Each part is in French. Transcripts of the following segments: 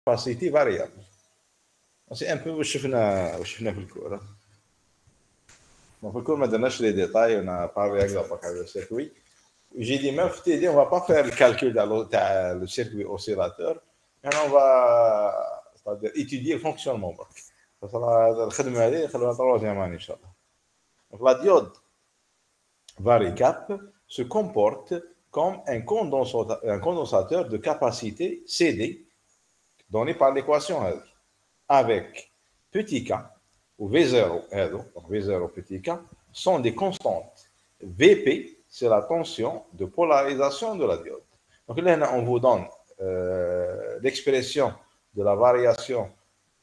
capacité variable. C'est un peu où je fais le cours. Donc, le cours m'a donné les détails, on a parlé avec le circuit. J'ai dit, même TD, on ne va pas faire le calcul dans le circuit oscillateur, mais on va étudier le fonctionnement. Donc, la diode varicap se comporte comme un condensateur de capacité CD donné par l'équation avec petit k ou V0, donc V0 petit k, sont des constantes. Vp, c'est la tension de polarisation de la diode. Donc là, on vous donne l'expression de la variation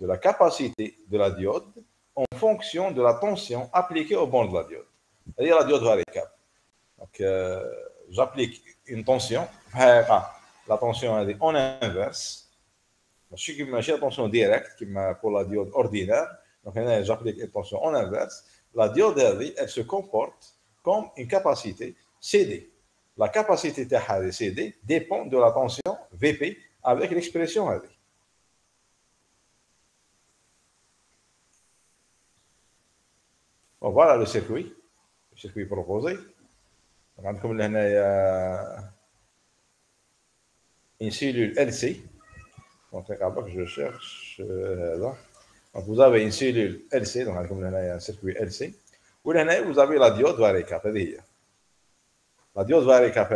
de la capacité de la diode en fonction de la tension appliquée au bord de la diode. C'est-à-dire la diode varicap. Donc, j'applique une tension, la tension est en inverse. Je suis la tension directe pour la diode ordinaire. Donc, j'applique une tension en inverse. La diode, elle se comporte comme une capacité CD. La capacité de CD dépend de la tension Vp avec l'expression RD. Bon, voilà le circuit proposé. Comme une cellule LC. Donc, je cherche là. Donc, vous avez une cellule LC, donc comme un circuit LC. Où vous avez la diode varicap. La diode varicap,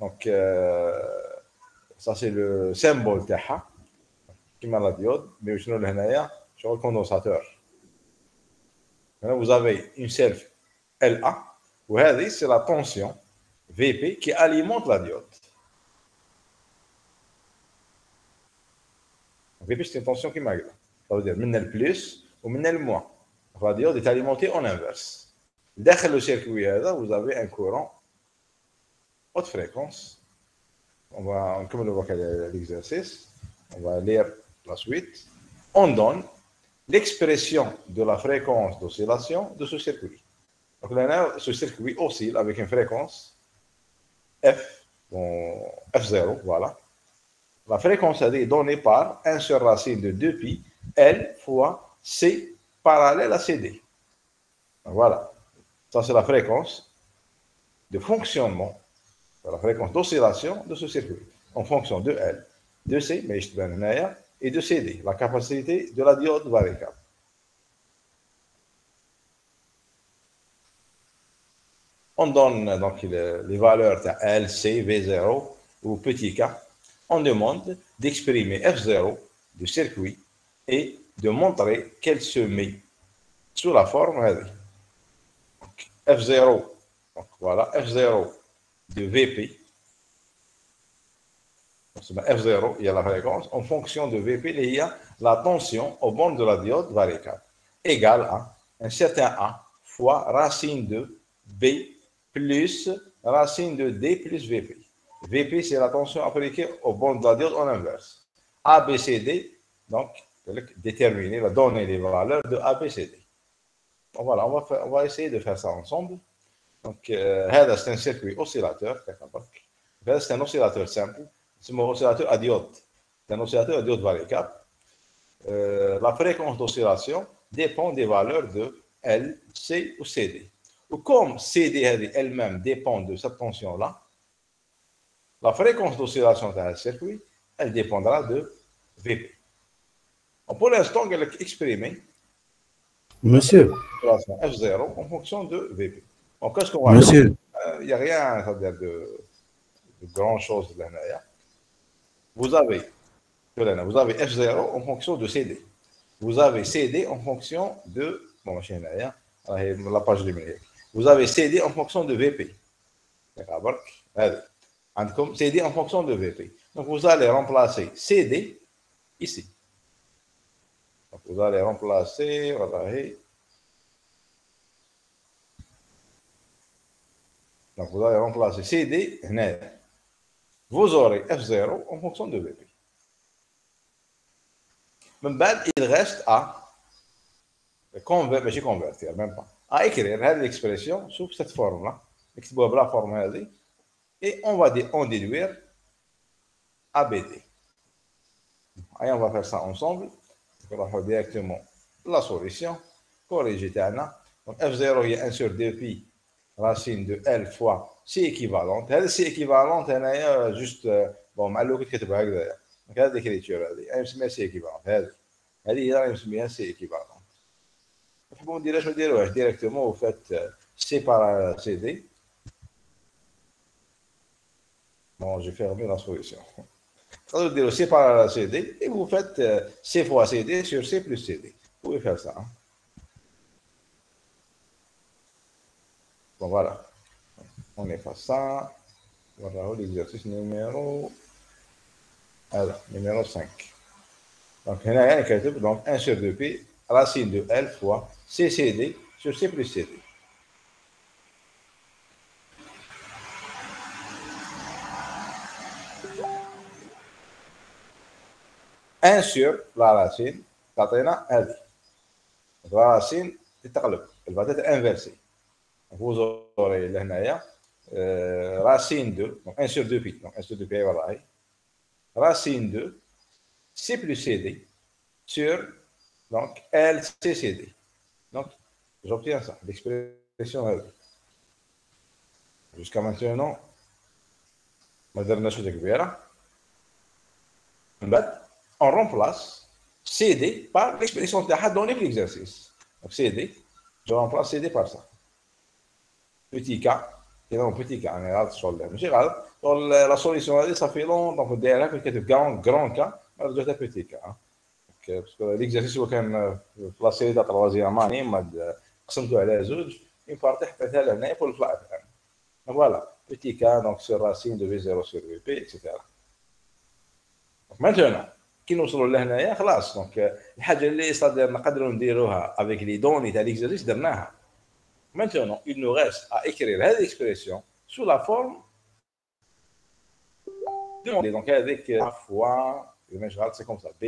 donc ça c'est le symbole تاعها كيما la diode, mais شنو لهنايا شغل condensateur. Maintenant, vous avez une self LA, وهذه c'est la tension Vp qui alimente la diode. Vp c'est une tension qui m'agresse. Ça veut dire من البلس ومن الموان. La diode est alimentée en inverse. داخل le circuit هذا vous avez un courant haute fréquence. On va, comme le voit l'exercice, on va lire la suite. On donne l'expression de la fréquence d'oscillation de ce circuit. Donc là, ce circuit oscille avec une fréquence F, F0, voilà. La fréquence est donnée par 1 sur racine de 2pi L fois C parallèle à CD. Donc voilà, ça c'est la fréquence de fonctionnement, la fréquence d'oscillation de ce circuit, en fonction de L, de C, et de CD, la capacité de la diode varicap. On donne donc les valeurs de L, C, V0 ou petit k. On demande d'exprimer F0 du circuit et de montrer qu'elle se met sous la forme F0. Donc voilà, F0 de Vp. F0, il y a la fréquence. En fonction de Vp, il y a la tension au bord de la diode varicap égale à un certain A fois racine de B plus racine de D plus Vp. Vp, c'est la tension appliquée au bord de la diode en inverse. ABCD, donc, déterminer, donner les valeurs de ABCD. Donc voilà, on va essayer de faire ça ensemble. Donc, c'est un circuit oscillateur. C'est un oscillateur simple. C'est un oscillateur à diode. C'est un oscillateur à diode varicap. La fréquence d'oscillation dépend des valeurs de L, C ou CD. Comme CD elle-même dépend de cette tension-là, la fréquence d'oscillation d'un circuit, elle dépendra de Vp. Pour l'instant, elle est exprimée. Monsieur. F0 en fonction de Vp. Donc, qu'est-ce qu'on va Monsieur. Il n'y a rien de grand-chose là. Vous avez F0 en fonction de CD. Vous avez CD en fonction de... Bon, la page numérique. Vous avez CD en fonction de Vp. D'accord. CD en fonction de Vp. Donc, vous allez remplacer CD ici. Donc, vous allez remplacer... Donc, vous allez remplacer CD. Vous aurez F0 en fonction de Vp. من بعد il reste à convertir, même pas, à écrire هذه l'expression sous cette forme-là. نكتبوها بلا forme هذه et on va en déduire ABD. Allez, on va faire ça ensemble. On va directement la solution. Corriger تاعنا. Donc f0 هي 1 sur 2 pi racine de L fois C équivalente. هذا C équivalente هنايا juste bon مع اللي كتبها هكذايا. Donc هذه l'écriture هذه. أنا نسميها C équivalente. هذه هي راني نسميها C équivalente. تحبوا ما نديرهاش ما نديروهاش directement vous faites C par CD. Bon, j'ai fermé la solution. Vous dire C par CD et vous faites C fois CD sur C plus CD. Vous pouvez faire ça. Hein. Bon, voilà. On efface ça. Voilà l'exercice numéro... Alors, numéro 5. Donc, il y a un calcul, donc 1 sur 2pi, racine de L fois CCD sur C plus CD. Un sur la racine, تعطينا هذه. La racine تتقلب, elle va être inversée. Vous aurez لهنايا racine de, donc 1 sur 2pi, donc 1 sur 2pi voilà, racine de C plus CD sur donc LCCD. Donc j'obtiens ça, l'expression هذه. Jusqu'à maintenant, ما درناش حاجة كبيرة. من بعد on remplace CD par l'expression تاعها donnée في l'exercice. Donc CD, je remplace CD par ça. Petit k, et non petit k, on est là sur le ماشي غلط. La solution هذه ça fait longtemps que دايرها كنت كاتب grand k, alors جاتها petit k. Parce que l'exercice هو كان في لا سيري تاع troisième année ما قسمته على زوج une partie حطيتها لهنا pour الفلاح تاعنا. Voilà, petit k donc sur racine de V0 sur Vp etc. Maintenant كي نوصلوا لهنايا خلاص دونك الحاجه اللي صادر نقدروا نديروها avec les données تاع l'exercice درناها. Maintenant, il nous reste à écrire l'expression sous la forme de donc avec A fois, c'est comme ça, B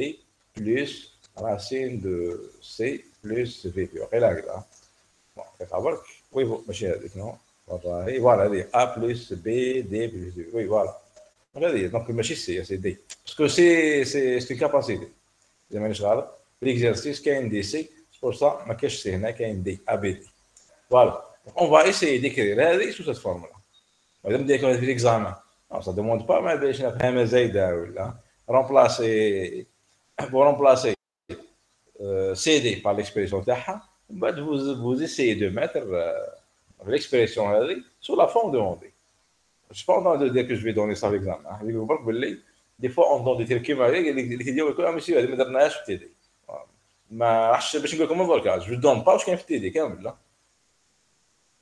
plus racine de C plus VP. Et là, bon, ça va. Oui, ماشي هذيك non. Voilà, A plus B, D plus D. Oui, voilà. Donc, ماشي C, c'est D. Parce que c'est une capacité. زي ما مانيش غلط. L'exercice كاين دي C, c'est pour ça ما كاينش C هنا كاين D, A, B, D. Voilà. Donc, on va essayer d'écrire هذه sous cette forme-là. مادام ندير في l'examen. Alors, ça ne demande pas mal باش نفهمها زايده ولا remplacer pour remplacer CD par l'expression تاعها ومن بعد vous essayez de mettre l'expression هذه sous la forme demandée. Je suis pas en train de dire que je vais donner ça à l'examen. هذيك برك باللي des fois on donne des trucs كيما هذيك اللي كيديروا يقولوا ماشي هذه ما درناهاش في تيدي. ما راحش باش نقول لكم برك je donne pas واش كاين في تيدي كامل لا.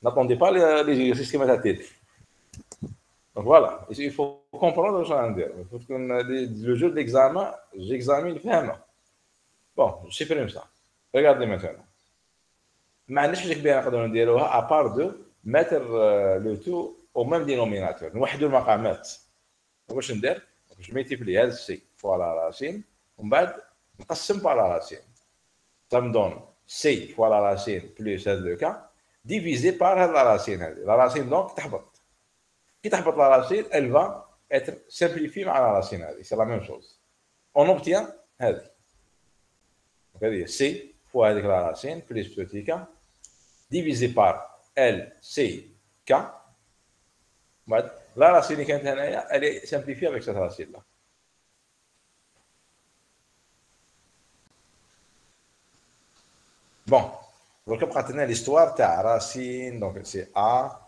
N'attendez pas les exercices كيما تاع تيدي. Donc voilà, il faut comprendre ce que je veux dire. Il faut que le jour d'examen, j'examine vraiment. Bon, je supprime ça. Regardez maintenant. ما عندناش حاجه كبيره نقدروا نديروها à part de mettre le tout au même dénominateur. نوحدوا المقامات. واش ندير؟ je multiplie هذا الشيء fois la racine ومن بعد نقسم par la racine. Ça me donne C fois la racine plus هذا le cas divisé par la racine هذه. La racine donc تحبط. Qui تحبط la racine, elle va être simplifiée par la racine. C'est la même chose. On obtient هذه. Donc C fois avec la racine plus petit k divisé par L C K. La racine qui est هنايا, elle est simplifiée avec cette racine là. Bon, donc après l'histoire تاع racine, donc c'est A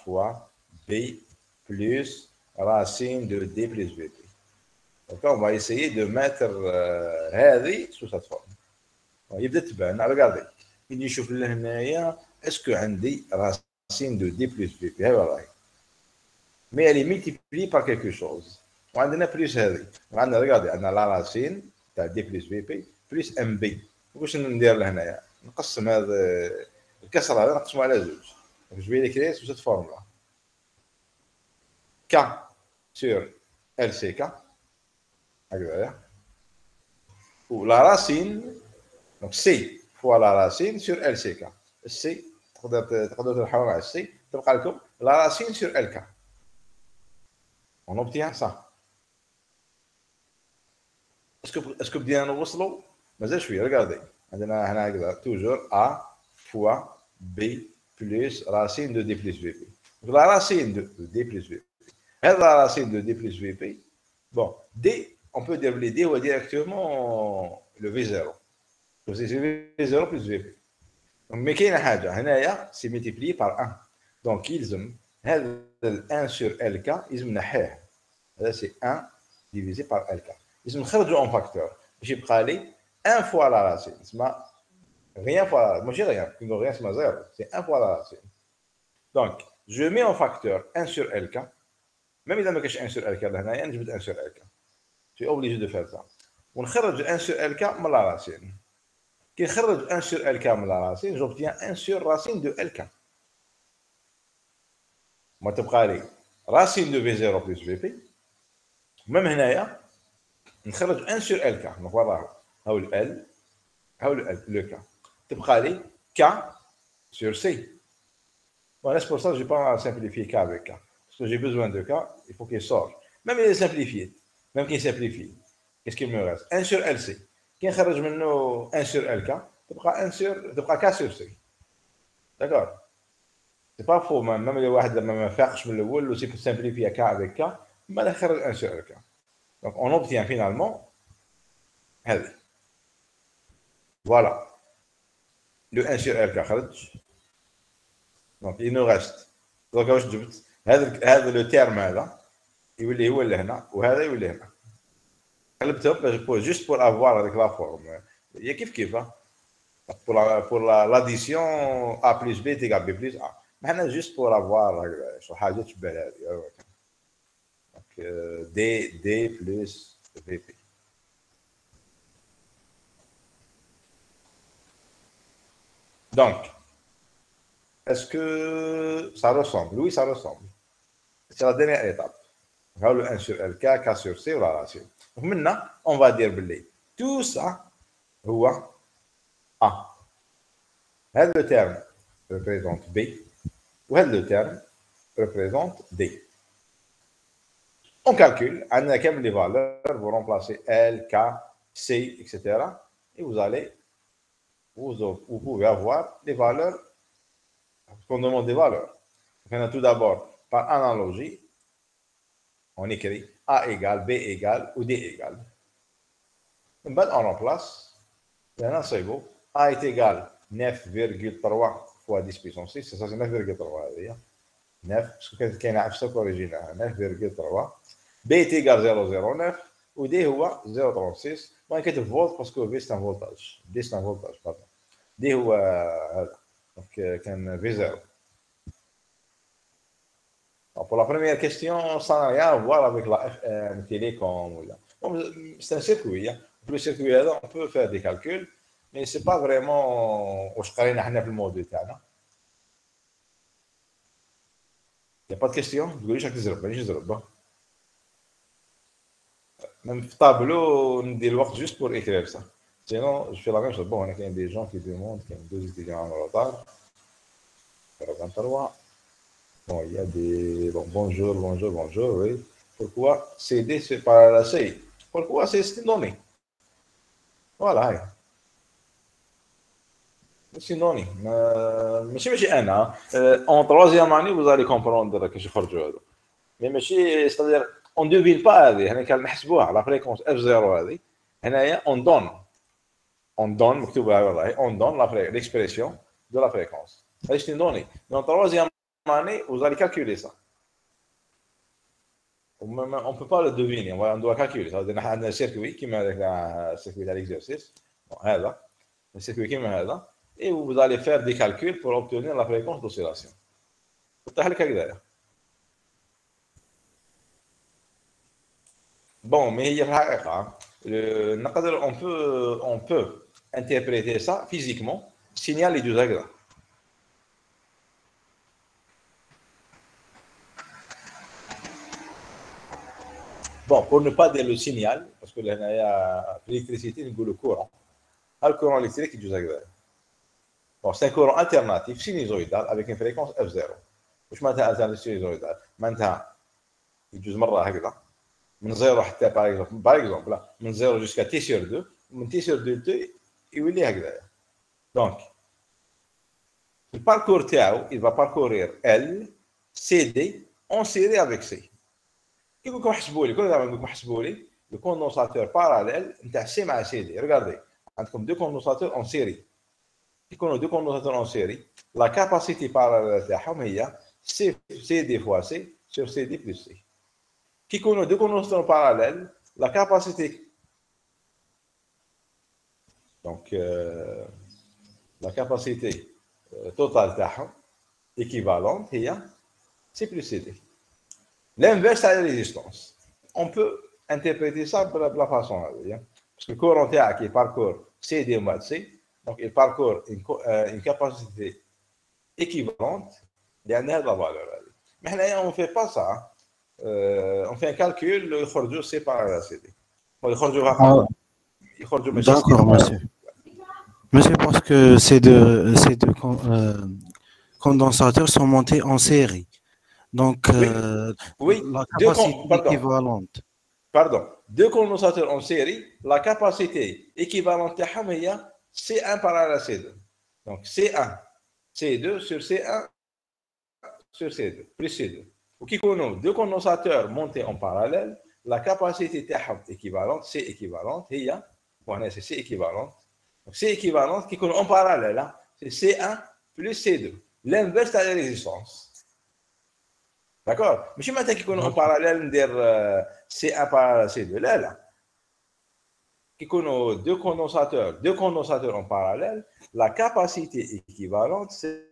fois B plus racine de D plus VP. Donc on va essayer de mettre هذه sous cette forme. يبدا تبان. Regardez. Il نشوف لهنايا est-ce que عندي racine de D plus VP هاي راهي. Mais elle est multipliée par quelque chose. وعندنا plus هذه. عندنا regardez عندنا la racine تاع D plus VP plus MB. واش ندير لهنايا؟ نقسم هذا الكسر هذا نقسمه على زوج. Donc je vais l'écrire sous cette forme-là. K sur LCK. Ou la racine, donc C fois la racine sur LCK. C, تقدروا تلحقوا مع C, تبقى لكم la racine sur LK. On obtient ça. اسكو بدينا نوصلوا مازال شويه ريغاردي عندنا هنا هكذا توجور ا فوا بي بلس راسين دو دي بلس في بي لا راسين دو دي بلس في بي هذا راسين دو دي بلس في بي بون دي on peut dire دي هو ديريكتومون لو في زيرو سي في زيرو بلس في بي مي كاينه حاجه هنايا سي ملتيبلي بار 1 دونك يلزم هذا ال 1 سور ال كا يلزم نحيه هذا سي 1 ديفيزي بار ال كا لازم نخرجوا اون فاكتور باش يبقى لي 1 فوا لا راسين تسمى rien fois ماشي rien كي نقول rien تسمى زيرو سي 1 فوا لا راسين دونك جو مي اون فاكتور 1 سور ال كا ميم اذا ما كاينش 1 سور ال كا لهنايا نجبد 1 سور ال كا سي اوبليجي دو فير سا ونخرج 1 سور ال كا من لا راسين كي نخرج 1 سور ال كا من لا راسين جوبتيان 1 سور راسين دو ال كا ما تبقى لي راسين دو في 0 بلس في بي ميم هنايا نخرج 1 سور ال كا دونك وراها هاو ال هاو لو كا تبقى لي كا سور سي voilà c'est pour ça que je n'ai pas simplifié K avec K parce que j'ai besoin de K il faut qu'il sorte même il est simplifié même qu'il simplifie qu'est-ce qu'il me reste 1 sur LC كي نخرج منه 1 sur LK تبقى 1 sur تبقى K sur C d'accord c'est pas faux même لو واحد لما ما فاقش من الاول و سي simplifier K avec K ما نخرج 1 sur LK donc on obtient finalement هذه voilà le 1 sur LK خرج donc il nous reste donc واش جبت هذا لو تيرم هذا يولي هو اللي هنا وهذا يولي هنا قلبتهم باش جوست بور افوار هذيك لا فورم هي كيف pour l'addition a plus b est égal b plus a حنا جوست بور افوار شي حاجه تشبه هذه donc d plus vp donc est-ce que ça ressemble? Oui, ça ressemble. C'est la dernière étape. Le 1 sur LK, K sur C ou la racine. Donc maintenant, on va dire tout ça, A. Le terme représente B. Ou le terme représente D. On calcule, on a les valeurs, vous remplacez L, K, C, etc. Et vous pouvez avoir les valeurs qu'on demande des valeurs. Donc, tout d'abord, par analogie, on écrit A égale, B égale ou D égale. On remplace, maintenant c'est beau, A est égal 9,3 fois 10 puissance 6, ça c'est 9,3. 9, parce que quand il y a un stock original, 9,3. B est égal 0,09 ou D est 0,36. Moi, je vais volt parce que V c'est un voltage. D c'est un voltage, pardon. D est donc, V0. Donc, pour la première question, ça n'a rien à voir avec la télécom. C'est un circuit. Pour le circuit, on peut faire des calculs, mais ce n'est pas vraiment au le mode de temps. Il n'y a pas de question. Vous voulez chaque zéro. Même le tableau, on dit le temps juste pour écrire ça. Sinon, je fais la même chose. Bon, il y a des gens qui demandent, il y a deux étudiants en retard. 23. Bon, il y a des... Bon, bonjour, oui. Pourquoi CD c'est par la C? Pourquoi c'est une donnée? Voilà. C'est une donnée. Mais en troisième année, vous allez comprendre que je fais mais c'est-à-dire, on ne devine pas هذه. هنا كان نحسبوها على fréquence F0 هذه. هنا on donne. On donne l'expression de la fréquence. C'est une donnée. Mais en troisième année, vous allez calculer ça. On ne peut pas le deviner, on doit calculer. On a un circuit qui met le circuit de l'exercice. Bon, le circuit qui met là. Et vous allez faire des calculs pour obtenir la fréquence d'oscillation. Bon, mais on peut interpréter ça physiquement, signal et diagramme. Bon, pour ne pas dire le signal, parce que l'électricité, nous le courant. Le courant électrique est diagramme. Bon, c'est un courant alternatif sinusoïdal avec une fréquence F0. Je m'attends à alternatif sinusoïdal. Maintenant, il y a deux مرة هكذا. من 0 حتى باغ اكزومبل لا من 0 جوسكا تي سور 2 من تي سور 2 تي يولي هكذايا دونك الباركور تاعو il va parcourir L CD en série avec C كي نقول لكم حسبوا لي كل دابا نقول لكم حسبوا لي لو كوندونساتور باراليل نتاع سي مع سي دي ريغاردي عندكم دو كوندونساتور اون سيري يكونوا دو كوندونساتور اون سيري لا كاباسيتي باراليل تاعهم هي سي دي فوا سي sur CD plus C كي يكونوا دو كوندونساتور باراليل لا كاباسيتي دونك لا كاباسيتي توتال تاعهم équivalente هي C plus CD. L'inverse de la résistance. On peut interpréter ça de la façon. Parce que le courant qui parcourt CD moins C, donc il parcourt une capacité équivalente de la valeur. Mais là, on ne fait pas ça. On fait un calcul, le khorjo C par la CD. D'accord, monsieur. Monsieur, parce que ces deux condensateurs sont montés en série. Donc, oui. La capacité équivalente. Pardon. Deux condensateurs en série, la capacité équivalente est C1 parallèle à C2. Donc, C1, C2 sur C1 sur C2, plus C2. Ou qui connaît deux condensateurs montés en parallèle, la capacité équivalente, C équivalente, c'est C équivalente. Donc, C équivalente qui connaît en parallèle, c'est C1 plus C2. L'inverse de la résistance. D'accord? Mais si maintenant qui connaît en parallèle, C1 parallèle C2, là. Qui connaît deux condensateurs en parallèle, la capacité équivalente, c'est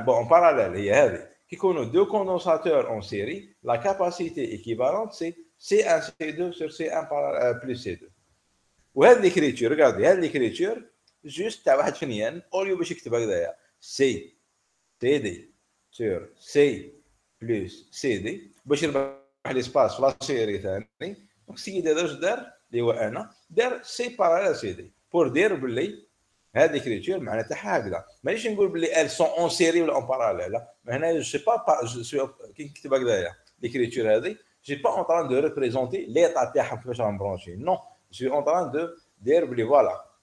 en parallèle, qui connaît deux condensateurs en série, la capacité équivalente, c'est C1 C2 sur C1 plus C2. وهذه l'écriture, regardez, هذه l'écriture, juste تاع واحد فنيان اوليو باش يكتب هكذايا سي سي دي sur C plus CD باش يربح الاسباس في لا سيري ثاني دونك السيد هذا واش دار اللي هو انا دار سي باراليل سي دي بور دير باللي هذه كريتور معناتها هكذا مانيش نقول باللي ال سون اون سيري ولا اون باراليل لا هنا جو سي با كي نكتب هكذايا ليكريتور هذه جي با اون طران دو ريبريزونتي ليطا تاعهم كيفاش راهم برونشي نو جي اون طران دو دير باللي فوالا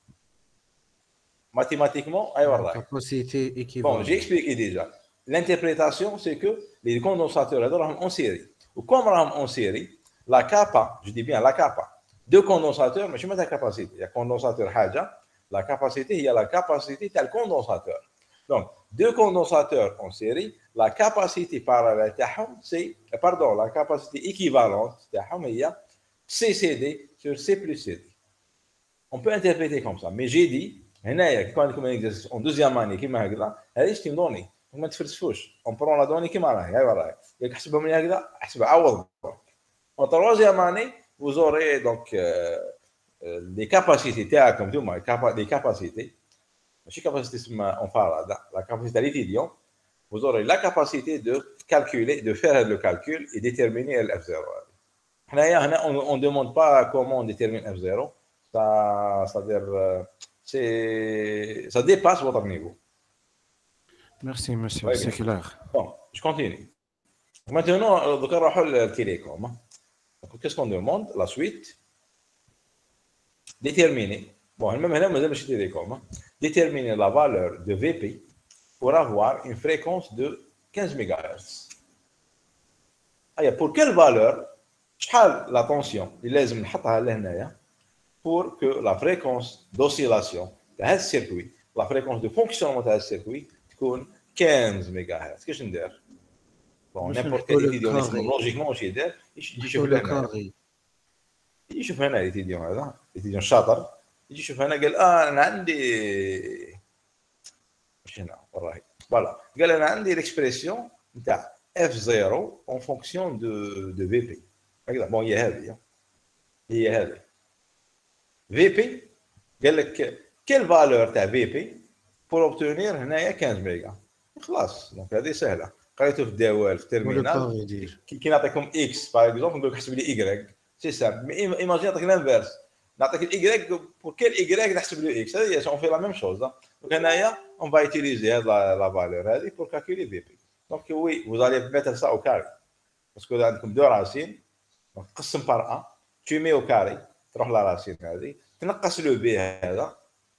mathématiquement ايوا capacité équivalente. Bon, j'ai expliqué déjà. L'interprétation, c'est que les condensateurs sont en série. Ou comme en série, la kappa, je dis bien la kappa, deux condensateurs, mais je mets la capacité. Il y a condensateur haja, la capacité, il y a la capacité tel condensateur. Donc, deux condensateurs en série, la capacité parallèle, c'est, pardon, la capacité équivalente, il y a CCD sur C plus CD. On peut interpréter comme ça, mais j'ai dit, هنايا كي كان عندكم اكزرسيس اون دوزيام اني كيما هكذا هذه شتي دوني ما تفلسفوش اون برون لا دوني كيما راهي هاي راهي ياك حسبها من هكذا احسبها عوض اون تروزيام اني وزوري دونك لي كاباسيتي تاعكم نتوما لي كاباسيتي ماشي كاباسيتي تسمى اون فاراد لا كاباسيتي تاع ليتيديون وزوري لا كاباسيتي دو كالكولي دو فير لو كالكول اي ديتيرميني الاف 0 هنايا هنا اون دوموند با كومون ديتيرمين اف 0 ça veut dire ça dépasse votre niveau. Merci, monsieur. Ouais, c'est clair. Bon, je continue. Maintenant, donc, on va le télécom. Donc, qu'est-ce qu'on demande? La suite. Déterminer. Bon, même là, on a télécom. Déterminer la valeur de VP pour avoir une fréquence de 15 MHz. Pour quelle valeur? La tension. Il est là. Pour que la fréquence d'oscillation de ce circuit, la fréquence de fonctionnement de ce circuit, soit 15 MHz. Qu'est-ce que je veux dire? Bon, n'importe quel étudiant, logiquement, je veux dire, il يشوف هنا l'étudiant هذا l'étudiant شاطر يجي يشوف هنا قال انا عندي مش هنا والله فوالا قال انا عندي l'expression نتاع F0 en fonction de VP هكذا bon هي هذه VP قال لك quelle valeur تاع VP pour obtenir هنايا 15 ميجا خلاص دونك هذه سهله قريته في الدوال في التيرمينال كي نعطيكم اكس باغ اكزومبل نقول لك حسب لي ايغريك سي سامبل ايماجين نعطيك الانفيرس نعطيك الايغريك بور كيل ايغريك نحسب لي اكس هذه اون في لا ميم شوز دونك هنايا اون فا يوتيليزي هاد لا فالور هذه بور كالكولي VP دونك وي vous allez mettre ça au carré باسكو عندكم دو راسين دونك تقسم بار 1 tu mets au carré تروح لا راسين هذه تنقص لو بي هذا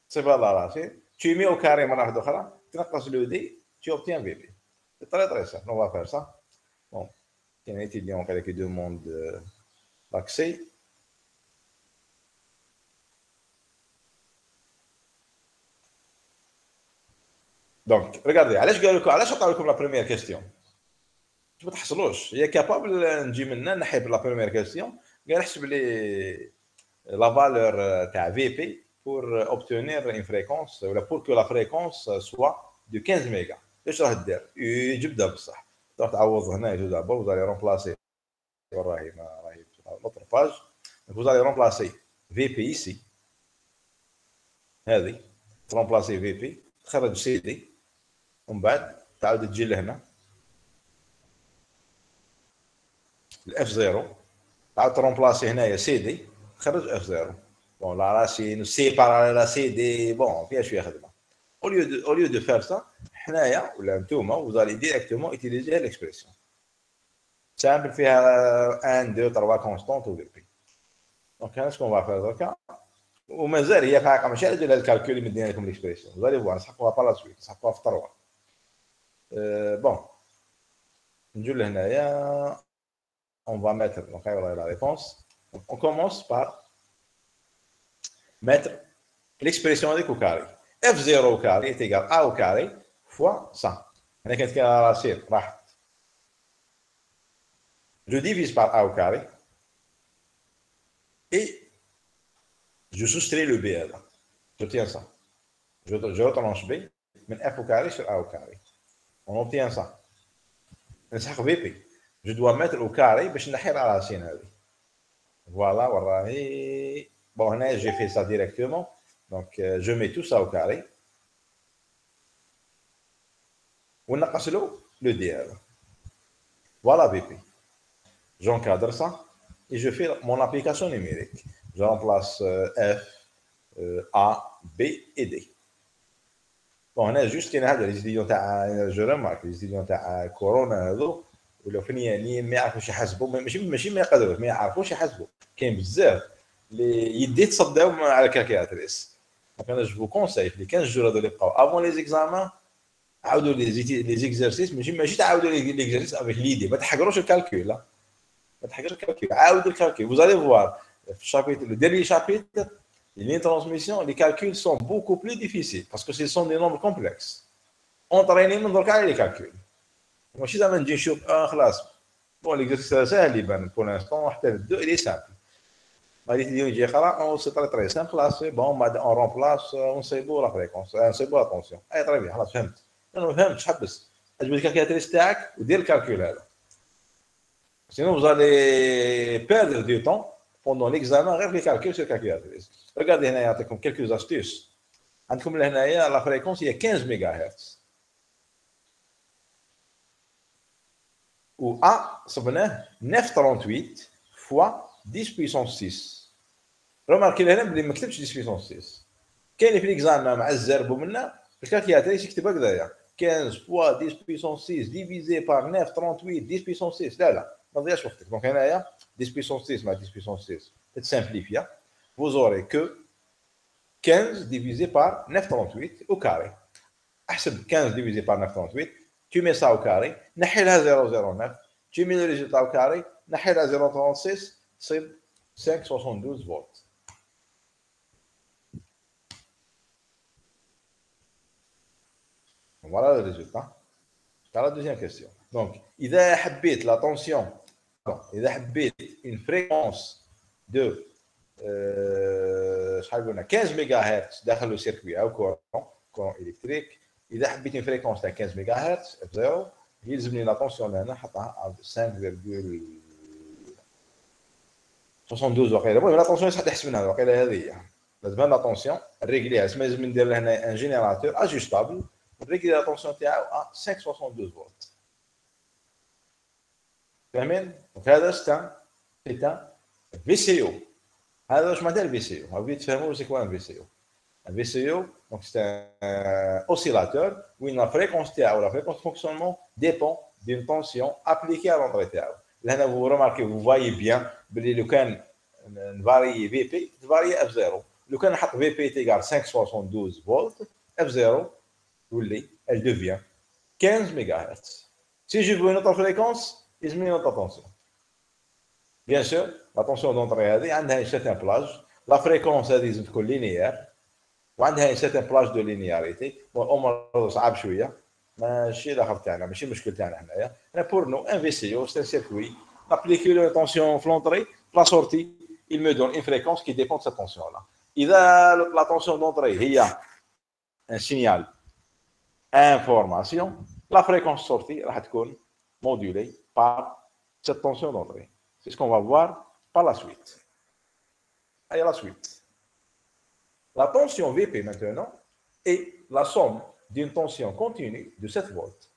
تصيبها لا راسين tu mets au carré مره واحده اخرى تنقص لو دي tu obtiens VP. C'est très très simple, on va faire ça. Bon, il y a un étudiant qui demande l'accès. Donc, regardez, علاش عطاو لكم لا بروميير كيستيون؟ باش ما تحصلوش هي كابابل نجي منا نحيب لا بروميير كيستيون قال نحسب لي لا فالور تاع في بي pour obtenir une fréquence ou pour que la fréquence soit de 15 mégas. ايش راح دير؟ يجبدها بصح تروح تعوض هنا دابا vous allez remplacer راهي notre page vous allez remplacer VP ici هذه remplacer VP تخرج سي دي ومن بعد تعاود تجي لهنا الاف 0 تعاود ترومبلاسي هنايا سي دي تخرج اف 0 بون لا راسي نسيبار لا سي دي بون فيها شويه خدمه au lieu de faire ça حنايا ولا نتوما vous allez directement utiliser l'expression سامبل فيها 1 2 3 كونستانت و في دونك هنا شكون va faire دركا ومازال هي فايقه ماشي على ديال الكالكول اللي مدينا لكم ليكسبريسيون vous allez voir نسحقوها با لا سويت نسحقوها في 3 بون نجي لهنايا on va mettre donc la réponse on commence par mettre l'expression avec au carré f0 au carré est égal à au carré fois 100 هنا كانت كاينه راسين راحت je divise par a au carré et je soustrais le b là je tiens ça je retranche b من f au carré sur a au carré on obtient ça نسحق vp je dois mettre au carré باش نحي راسين هذه voilà وراهي bon هنا j'ai fait ça directement donc je mets tout ça au carré ونقص له le d هذا voilà vp j'encadre ça et je fais mon application numérique je remplace f a b et d bon هنا juste كاين هذا les étudiants تاع je remarque les étudiants تاع كورونا هذو ولا فنيانين ما يعرفوش يحسبوا ماشي ما يقدروش ما يعرفوش يحسبوا كاين بزاف اللي يدي تصداو على الكالكيلاتريس دونك انا جو كونساي في 15 جور هذو اللي بقاو افون لي زيكزامان عاودوا لي زيكزارسيس ماشي تعاودوا لي زيكزارسيس افيك ليدي ما تحقروش الكالكول لا ما تحقروش الكالكول عاودوا الكالكول vous allez voir في الشابيتر le dernier chapitre les transmissions les calculs sont beaucoup plus difficiles parce que ce sont des nombres complexes entraîner من درك على les calculs ماشي زعما نجي نشوف خلاص بون ليكزارسيس ساهل يبان بور لانستون حتى الدو الي سامبل غادي تجي يجي يقرا سي تري تري سامبل خلاص بون بعد اون رومبلاس ونصيبوا لا فريكونس نصيبوا لا طونسيون اي طري بيان خلاص فهمت انا ما فهمتش حبس اجبد الكالكيلاتريس تاعك ودير الكالكول هذا sinon vous allez perdre du temps pendant l'examen غير في calcul sur calculatrice regardez هنا يعطيكم quelques astuces عندكم لهنايا لا فريكونس هي 15 ميجا هرتز و A صبناه 938 fois 10 puissance 6 remarquez هنا بلي ما كتبتش 10 puissance 6 كاين في ليكزامان مع الزرب ومنا الكالكيلاتريس يكتب هكذايا 15 fois 10 puissance 6 divisé par 938 10 puissance 6 لا ما تضيعش وقتك دونك هنايا 10 puissance 6 مع 10 puissance 6 تتسامبليفيا vous aurez que 15 divisé par 938 au carré احسب 15 divisé par 938 tu mets ça au carré نحي لها 009 tu mets le résultat au carré نحي لها 036 تصيب 572 volts voilà le résultat dans la deuxième question donc إذا حبيت la tension إذا حبيت une fréquence de شحال قلنا 15 ميجا هرتز داخل لو سيركوي او كورون الكتريك اذا حبيت une fréquence تاع 15 ميجا هرتز اف 0 يلزمني لا طونسيون هنا نحطها 5.72 وقيله المهم لا طونسيون شحال تحسبنا وقيله هذه لازم لا طونسيون ريغليها اسمها لازم ندير لهنا ان جينيراتور اجوستابل ريغلي لا طونسيون تاعو 5.72 فولت فاهمين دونك هذا سيتا في سي او هذا واش معناتها الفي سي او هاو تفهموا سي كوا ان في سي او un VCO donc c'est un oscillateur où la fréquence تاعو la fréquence de fonctionnement dépend d'une tension appliquée à l'entrée تاعو Là, vous remarquez, vous voyez bien, le can varie VP, varie F0. Le can VP est égal à 572 volts, F0, elle devient 15 MHz. Si je veux une autre fréquence, je mets une autre tension. Bien sûr, la tension d'entrée a une certaine plage. La fréquence est linéaire. وعندها une certaine plage de linéarité. Bon, الامر صعب شويه ماشي الاخر تاعنا ماشي المشكل تاعنا حنايا. انا pour nous un VCO c'est un circuit appliquer la tension l'entrée la sortie il me donne une fréquence qui dépend de cette tension là. اذا la tension d'entrée هي un signal information la fréquence sortie راح تكون modulée par cette tension d'entrée. C'est ce qu'on va voir par la suite. Allez, la suite. La tension VP maintenant est la somme d'une tension continue de 7 volts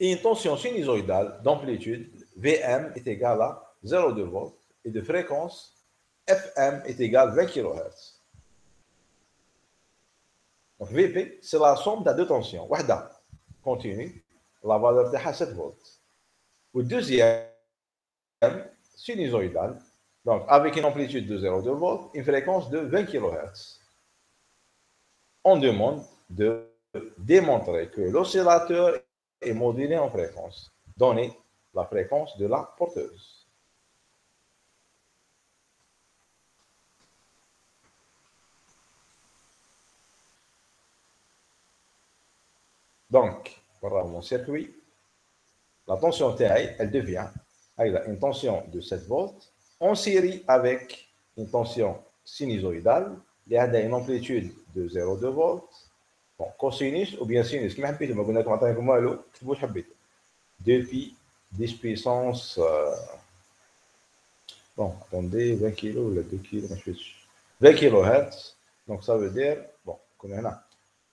et une tension sinusoïdale d'amplitude VM est égale à 0,2 volts et de fréquence FM est égale à 20 kHz. Donc VP, c'est la somme de deux tensions. Wahda continue, la valeur de 7 volts. Ou deuxième, sinusoïdale, donc avec une amplitude de 0,2 volts, une fréquence de 20 kHz. On demande de démontrer que l'oscillateur est modulé en fréquence, donner la fréquence de la porteuse. Donc, voilà mon circuit. La tension TI, elle devient une tension de 7 volts en série avec une tension sinusoïdale, qui a une amplitude de 0,2 volts. Bon, cosinus ou bien sinus, كما حبيتوا ما قلنا لكم عطيناكم والو كتبوا واش حبيتوا 2 pi 10 puissance bon attendez 20 kg ou 2 kg 20 kHz donc ça veut dire bon كنا هنا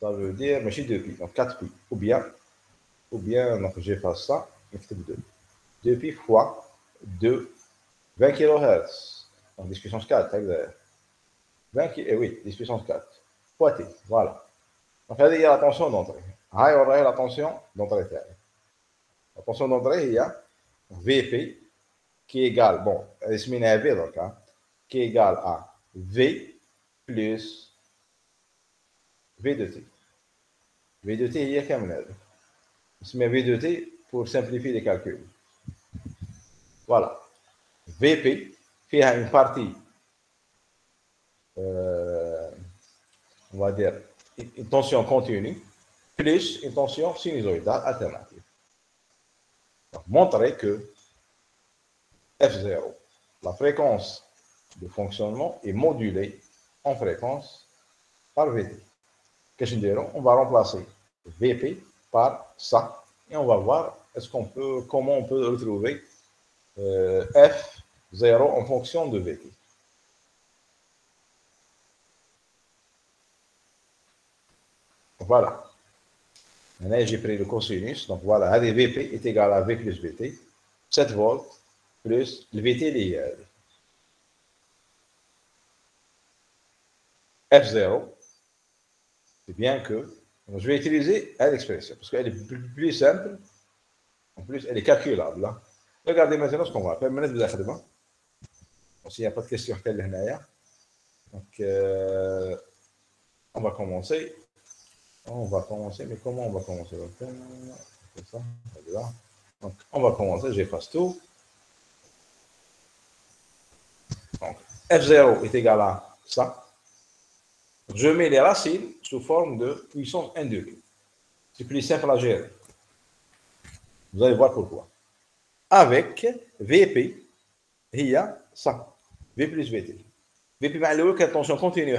ça veut dire ماشي 2 pi donc 4 pi ou bien donc j'efface ça نكتب 2 2 pi fois 2 20 kHz donc 10 puissance 4 هكذا 20 oui 10 puissance 4 fois t voilà. Donc, il y a la tension d'entrée. Il y a la tension d'entrée. La tension d'entrée, il y a VP qui est égal, bon, qui est égal à V plus V de T. V de T, il y a comme là. Je mets V de T pour simplifier les calculs. Voilà. VP fait une partie, on va dire, une tension continue plus une tension sinusoïdale alternative. Donc, montrer que F0, la fréquence de fonctionnement, est modulée en fréquence par VT. Qu'est-ce que je dirais? On va remplacer VP par ça et on va voir comment on peut retrouver F0 en fonction de VT. Voilà. Maintenant, j'ai pris le cosinus. Donc voilà, VP est égal à V plus VT. 7 volts plus le VT lié. F0, c'est bien que je vais utiliser l'expression parce qu'elle est plus simple. En plus, elle est calculable. Là. Regardez maintenant ce qu'on va faire. Maintenant, s'il n'y a pas de questions, donc, on va commencer. Mais comment on va commencer? Ça, là. Donc, on va commencer, j'efface tout. Donc, F0 est égal à ça. Je mets les racines sous forme de puissance 1 degré. C'est plus simple à gérer. Vous allez voir pourquoi. Avec VP, il y a ça. V plus VT. VP, c'est tension continue.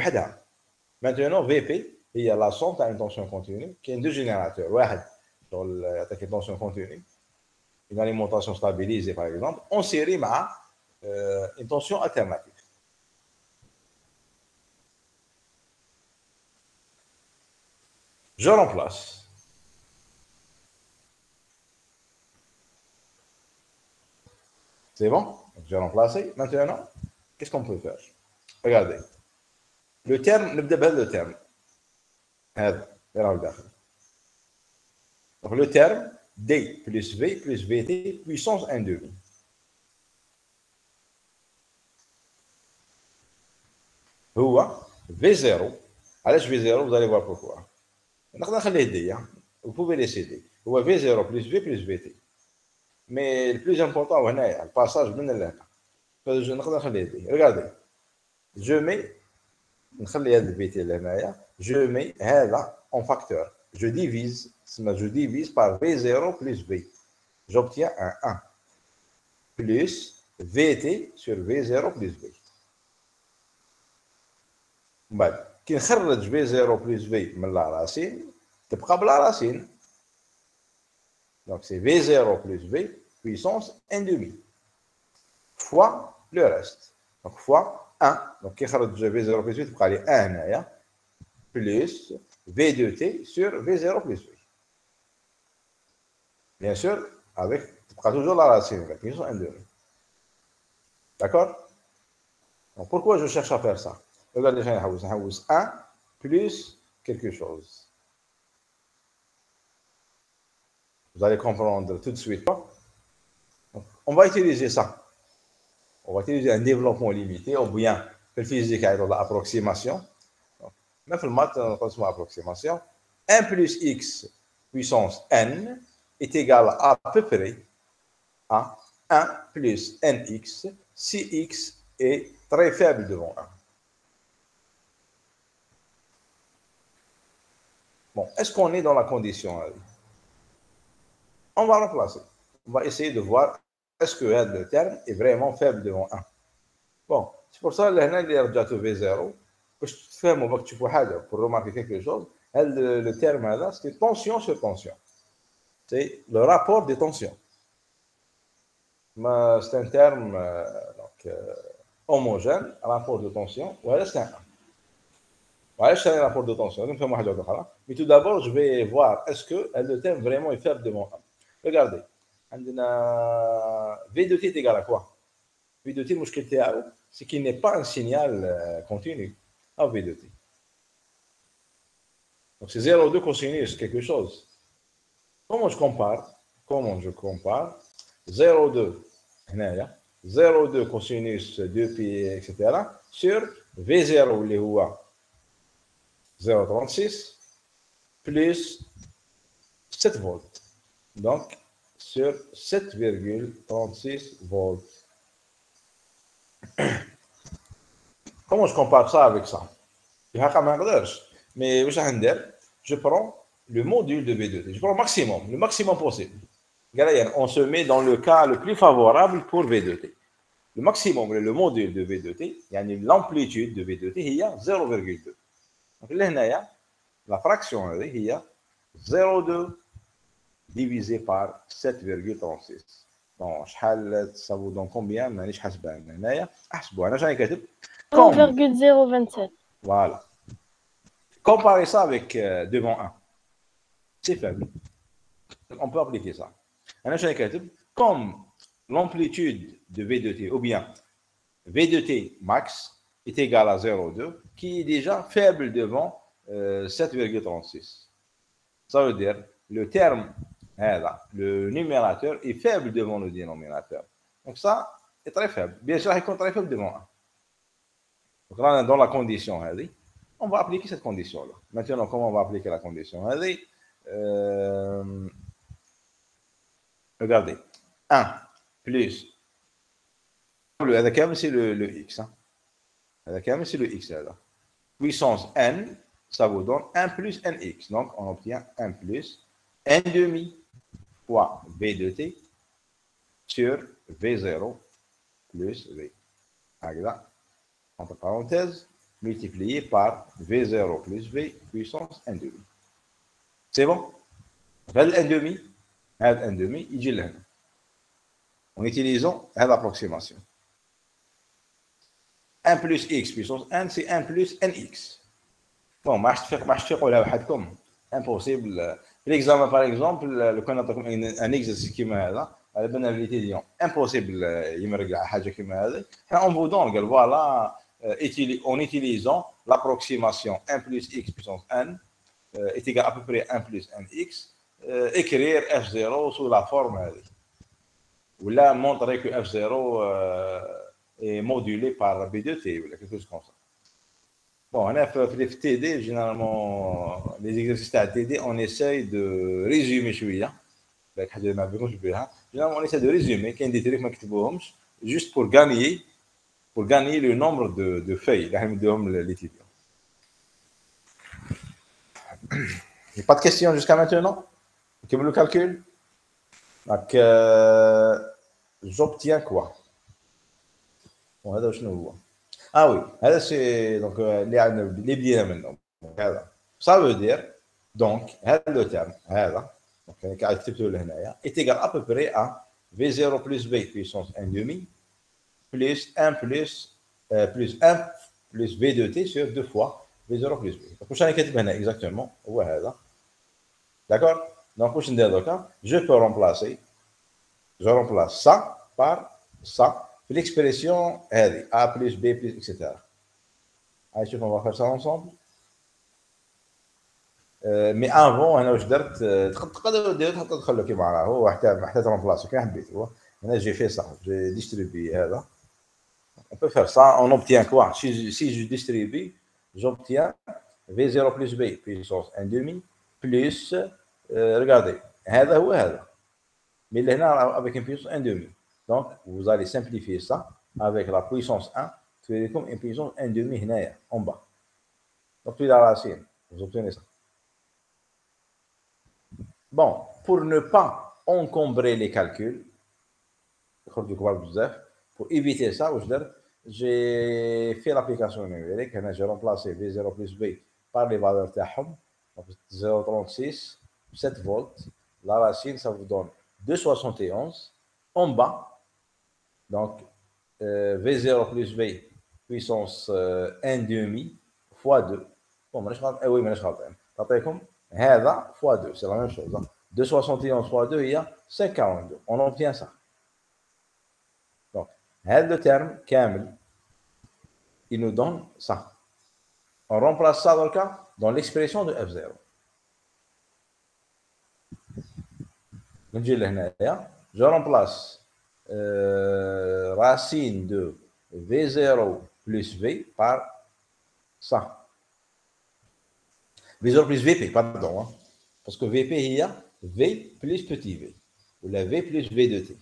Maintenant, VP, il y a la somme à une tension continue qui est deux générateurs. Dans la tension continue, une alimentation stabilisée par exemple, en série avec une tension alternative. Je remplace. C'est bon? J'ai remplacé. Maintenant, qu'est-ce qu'on peut faire? Regardez. Le terme, le terme. Donc le terme, D plus V plus VT puissance 1 demi. هو V0. علاش V0 vous allez voir pourquoi. نقدر نخليه D. Vous pouvez laisser D. هو V0 plus V plus VT. Mais le plus important هنايا الباساج من لهنا. نقدر نخليه D. Regardez. Je mets نخلي هذا VT لهنايا. Je mets هذا en facteur. Je divise par V0 plus V. J'obtiens un 1 plus VT sur V0 plus V. بعد كي نخرج V0 plus V من لا راسين تبقى بلا راسين. Donc c'est V0 plus V puissance 1 demi fois le reste. Donc fois 1. Donc كي نخرج V0 plus V تبقى لي 1 هنايا plus V de T sur V0 plus V. Bien sûr, avec toujours la racine, la puissance 1 demi. D'accord? Donc pourquoi je cherche à faire ça? Regardez, j'ai 1 plus quelque chose. Vous allez comprendre tout de suite. Donc, on va utiliser ça. On va utiliser un développement limité, ou bien le physique avec l'approximation. Même le maths, on pense à l'approximation. 1 plus x puissance n est égal à peu près à 1 plus nx si x est très faible devant 1. Bon, est-ce qu'on est dans la condition? On va remplacer. On va essayer de voir est-ce que le terme est vraiment faible devant 1. Bon, c'est pour ça que là, il y a V0. باش تفهموا باش تشوفوا حاجه pour remarquer quelque chose. Le terme là, c'est tension sur tension. C'est le rapport des tensions. Mais c'est un terme homogène, rapport de tension. Voilà, c'est un. Voilà, c'est un rapport de tension. Mais tout d'abord, je vais voir est-ce que le terme vraiment est faible devant 1. Regardez. V de t est égal à quoi? V de t, c'est qu'il n'est pas un signal continu. À V de t. Donc c'est 0,2 cosinus quelque chose. Comment je compare 0,2 0,2 cosinus 2pi, etc. sur V0 اللي هو 0,36 plus 7 volts. Donc sur 7,36 volts. Comment je compare ça avec ça? Mais je prends le module de V de T. Je prends le maximum possible. On se met dans le cas le plus favorable pour V de T. Le maximum, le module de V de T, l'amplitude de V de T, il y a 0,2. Donc là, la fraction est 0,2 divisé par 7,36. Donc, ça vous donne combien? Je ne sais pas. Je vais 1,027. Voilà. Comparez ça avec devant 1. C'est faible. On peut appliquer ça. Comme l'amplitude de V de T, ou bien V de T max est égal à 0,2, qui est déjà faible devant 7,36. Ça veut dire le terme, le numérateur est faible devant le dénominateur. Donc ça est très faible. Bien sûr, il est très faible devant 1. Donc là, dans la condition, on va appliquer cette condition-là. Maintenant, comment on va appliquer la condition? Regardez. 1 plus. C'est le x. C'est le x. Puissance n, ça vous donne 1 plus nx. Donc, on obtient 1 plus n demi fois v de t sur v0 plus v. Là, entre parenthèses, multiplié par V0 plus V puissance 1 demi. C'est bon? هذا 1 demi, هذا 1 demi, يجي لهنا. En utilisant l'approximation. 1 plus x puissance 1, c'est 1 plus nx. Bon, ما تفيقوا وحدكم. Impossible. L'examen, par exemple, لو كان نعطيكم un exercice كيما هذا, على بالنا الفاليتي ديالهم impossible يمرق حاجه كيما هذه. On vous donne, voilà, en utilisant l'approximation 1 plus x puissance n est égal à peu près 1 plus nx, écrire F0 sous la forme ou là montrer que F0 est modulé par B de T ou quelque chose comme ça. Bon, on a fait TD, généralement, les exercices à TD, on essaye de résumer شوية. Généralement, on essaie de résumer, qu'il y a des trucs juste pour gagner le nombre de feuilles. l'étudiant. Il n'y a pas de questions jusqu'à maintenant? Comme le calcul? Donc, j'obtiens quoi? Bon, هذا شنو هو؟ Ah oui, c'est donc les biens maintenant. Ça veut dire, donc, le terme, donc, est égal à peu près à V0 plus B puissance 1 demi plus 1 plus 1 plus V de T sur 2 fois V0 plus B. Donc, je vais exactement. D'accord? Donc, je peux remplacer, je remplace ça par ça. L'expression A plus B plus, etc. Allez, on va faire ça ensemble. Mais avant, انا واش درت تقدر تدخل كيما راه هو حتى ترمبلاسو كي حبيت هو انا جي في ça j'ai distribué هذا on peut faire ça on obtient quoi si je distribue j'obtiens V0 plus B puissance 1 demi plus regardez هذا هو هذا mais لهنا avec une puissance 1 demi donc vous allez simplifier ça avec la puissance 1 tu comme une puissance 1 demi هنايا en bas donc tu la racine vous obtenez ça. Bon, pour ne pas encombrer les calculs, pour éviter ça, j'ai fait l'application numérique. J'ai remplacé V0 plus B par les valeurs تاعهم. 0,36, 7 volts. La racine, ça vous donne 2,71. En bas, donc V0 plus B puissance 1 demi fois 2. Bon, oui, mais je vais هذا fois 2, c'est la même chose. 2,71 fois 2, il y a 5,42. On obtient ça. Donc, le terme كامل, il nous donne ça. On remplace ça dans le cas, dans l'expression de F0. Je remplace racine de V0 plus V par ça. V0 plus VP, pardon. Hein. Parce que VP, il y a V plus petit v. Ou la V plus V de T.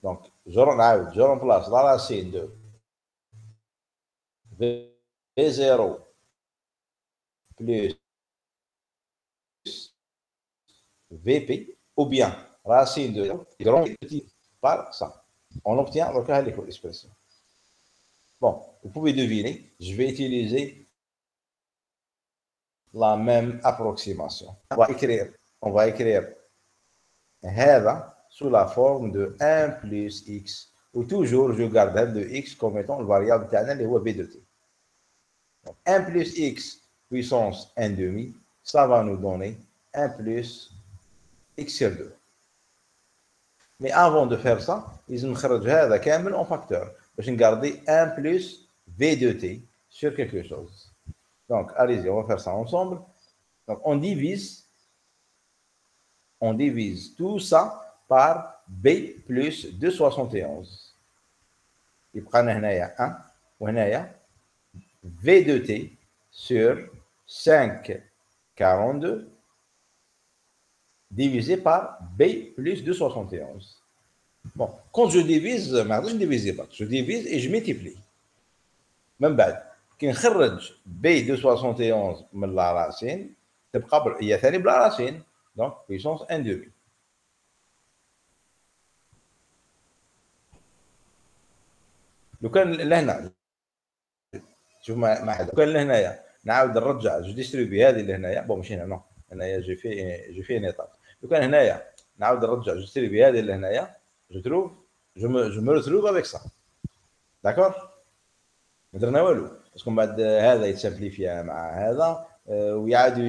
Donc, je remplace la racine de V0 plus VP ou bien racine de grand petit par ça. On obtient le cas de l'expression. Bon, vous pouvez deviner, je vais utiliser la même approximation. On va écrire هذا sous la forme de 1 plus x, où toujours je garde de x comme étant le variable تاعنا اللي هو b de t. Donc 1 plus x puissance 1 demi, ça va nous donner 1 plus x sur 2. Mais avant de faire ça, ils نخرج هذا كامل en facteur باش نgarder 1 plus v de t sur quelque chose. Donc, allez-y, on va faire ça ensemble. Donc, on divise tout ça par B plus 2,71. Il prend 1, ou V de T sur 5,42 divisé par B plus 2,71. Bon, quand je divise, je divise et je multiplie. Même بعد. كي نخرج بي 271 من لا راسين تبقى هي ثاني بلا راسين دونك بيسونس 1 دومي لو كان لهنا شوف ما حدا لو كان لهنايا نعاود نرجع جو ديستريبي هذه لهنايا بون ماشي هنا هنايا جي في نيطاب لو كان هنايا نعاود نرجع جو ديستريبي هذه لهنايا جو تروف جو me retrouve avec ça d'accord ما درنا والو باسكو من بعد هذا يتسامبليفيا مع هذا ويعادوا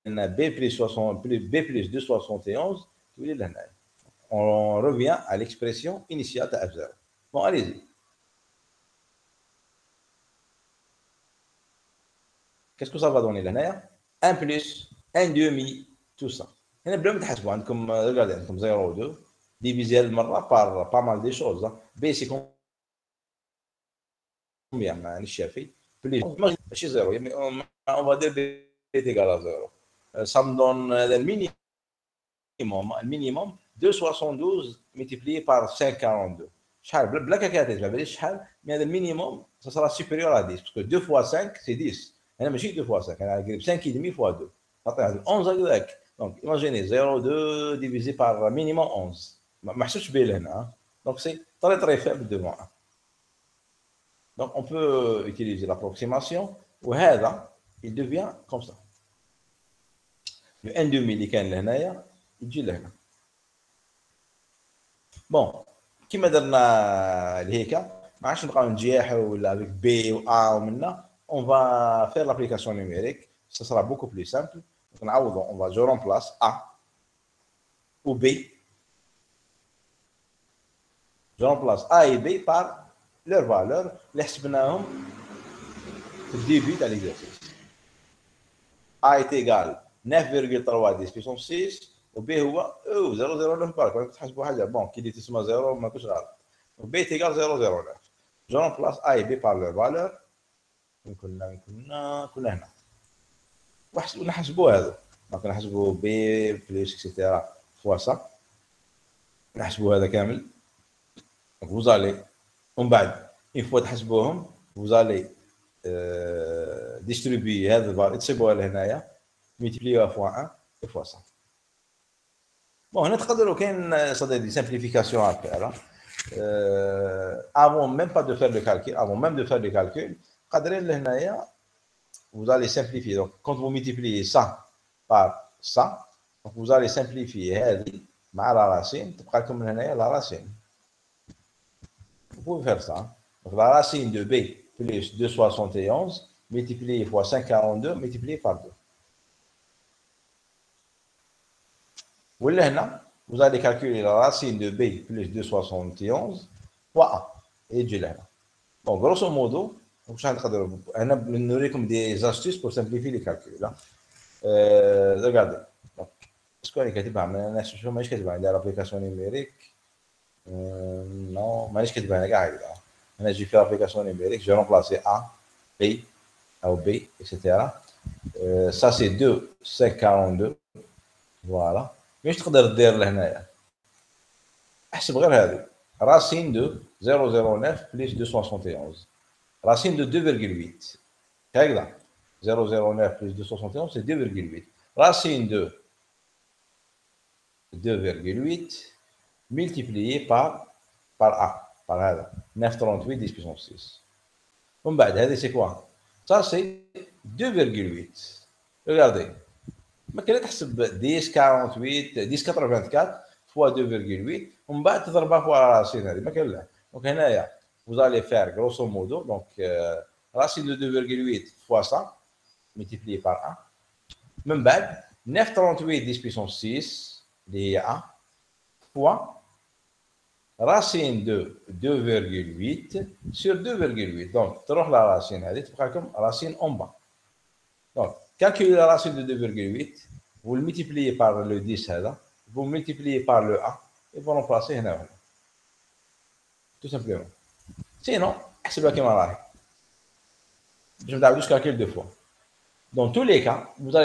لنا بي بلس 271 تولي لهنا. On revient à l'expression initiale de F0. Bon, allez-y. Qu'est-ce que ça va donner là? 1 plus un demi, tout ça. هنا بلا ما تحسبوا عندكم regardez عندكم 0 2 divisé هذه المره par pas mal de choses. B c'est combien مانيش شافي plus ماشي 0 يعني on va dire B est égal à 0. Ça me donne le minimum 2,72 multiplié par 5,42. شحال بلا كالكالاتير ما باليش شحال mais هذا المينيموم ça sera supérieur à 10 parce que 2 fois 5 c'est 10. هنا ماشي 2 fois 5 انا قريب 5 et demi fois 2 تعطي 11 هكذاك. Donc imaginez 0,2 divisé par minimum 11 ما حسبتش به لهنا. Donc c'est très très faible de moins 1. Donc on peut utiliser l'approximation وهذا il devient comme ça. Le 1 demi اللي كان لهنايا يجي لهنا. بون كيما درنا لهيك ما عادش نبقاو نجيحوا ولا avec B ou A ومنا. On va faire l'application numérique, ça sera beaucoup plus simple. Je remplace A ou B. Je remplace A et B par leur valeur اللي حسبناهم في الديبي تاع l'exercice. A est égal 9,3 10 puissance 6 و B هو 0,09 بالك راكم تحسبوا حاجه بون كي دي تسمى 0 ما كنتش غلط. و B est égal 0,09. Je remplace A et B par leur valeur. كنا هنا ونحسبوا هذا دونك نحسبوا بي بلس اكسيتيرا فوا سا نحسبوا هذا كامل. vous allez ومن بعد une fois تحسبوهم vous allez distribuer هذا الفاليو تسيبوها لهنايا multiplier fois 1 et fois ça. بون هنا تقدروا كاين صدق دي simplification à faire avant même pas de faire le calcul avant même de faire le calcul قادرين لهنايا vous allez simplifier. Donc quand vous multipliez ça par ça donc vous allez simplifier هذه مع la racine تبقى لكم من هنايا la racine. Vous pouvez faire ça. Donc la racine de B plus 2,71 multiplié fois 5,42 multiplié par 2. ولا هنا vous allez calculer la racine de B plus 2,71 fois A et يجي لهنا. Bon grosso modo واش غنقدروا انا نوريكم دي زاستيس بور سامبليفي لي كالكول. ريغاردي دونك اسكو راني كاتبها انا شوف مانيش كاتبها عندي لابليكاسيون نيميريك نو مانيش كاتبها انا كاع هكذا. انا جي في لابليكاسيون نيميريك جو رومبلاسي ا بي او بي اكسيتيرا سا سي 2,542 فوالا. واش تقدر دير لهنايا احسب غير هذه راسين دو 0,09 بلس 271 racine de 2,8. هكذا 0,09 plus 271 c'est 2,8. Racine de 2,8 multiplié par A par هذا 9,38 10 puissance 6. ومن بعد هذه c'est quoi? Ça c'est 2,8. Regardez ما كان تحسب 10,48 fois 2,8 ومن بعد تضربها في راسين هذه ما كان لا. دونك هنايا vous allez faire grosso modo donc racine de 2,8 fois ça multiplié par 1 من بعد 9,38 10 puissance 6 اللي هي A fois racine de 2,8 sur 2,8 donc تروح la racine هذه تبقى لكم racine en bas. Donc calculez la racine de 2,8 vous le multipliez par le 10 هذا vous multipliez par le A et vous remplacez هنا وهنا tout simplement. Sinon, احسبها كما راهي باش ما تعاودوش calcul deux fois. Dans tous les cas, vous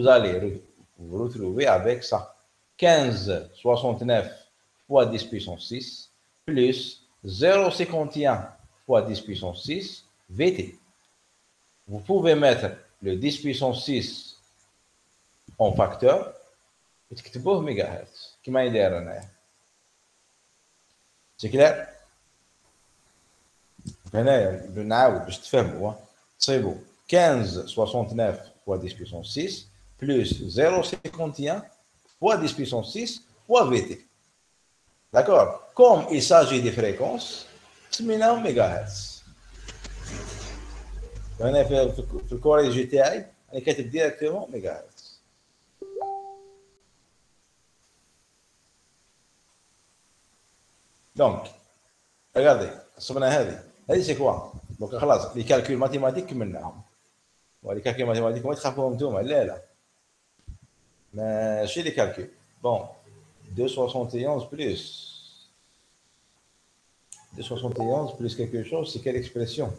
allez vous retrouver avec ça 15,69 fois 10 puissance 6 plus 0,51 fois 10 puissance 6 VT. Vous pouvez mettre le 10 puissance 6 en facteur et تكتبوه ميجاهرتز كما يدير هنايا. C'est clair؟ هنايا بنعاود باش تفهموا تصيبوا 15,69 fois 10 puissance 6 plus 0,51 fois 10 puissance 6 fois VT. D'accord? Comme il s'agit des fréquences, سميناهم ميجاهرتز. هنا في الكوريجي تاعي انا كاتب ديريكتومون ميجاهرتز. دونك regardez حسبنا هذه سي كوا دونك خلاص لي كالكول ماتيماتيك كملناهم. ولي كالكول ماتيماتيك ما تخافوهم نتوما لا Mais chez les calculs. Bon, 2,71 plus. 2,71 plus quelque chose, c'est quelle expression?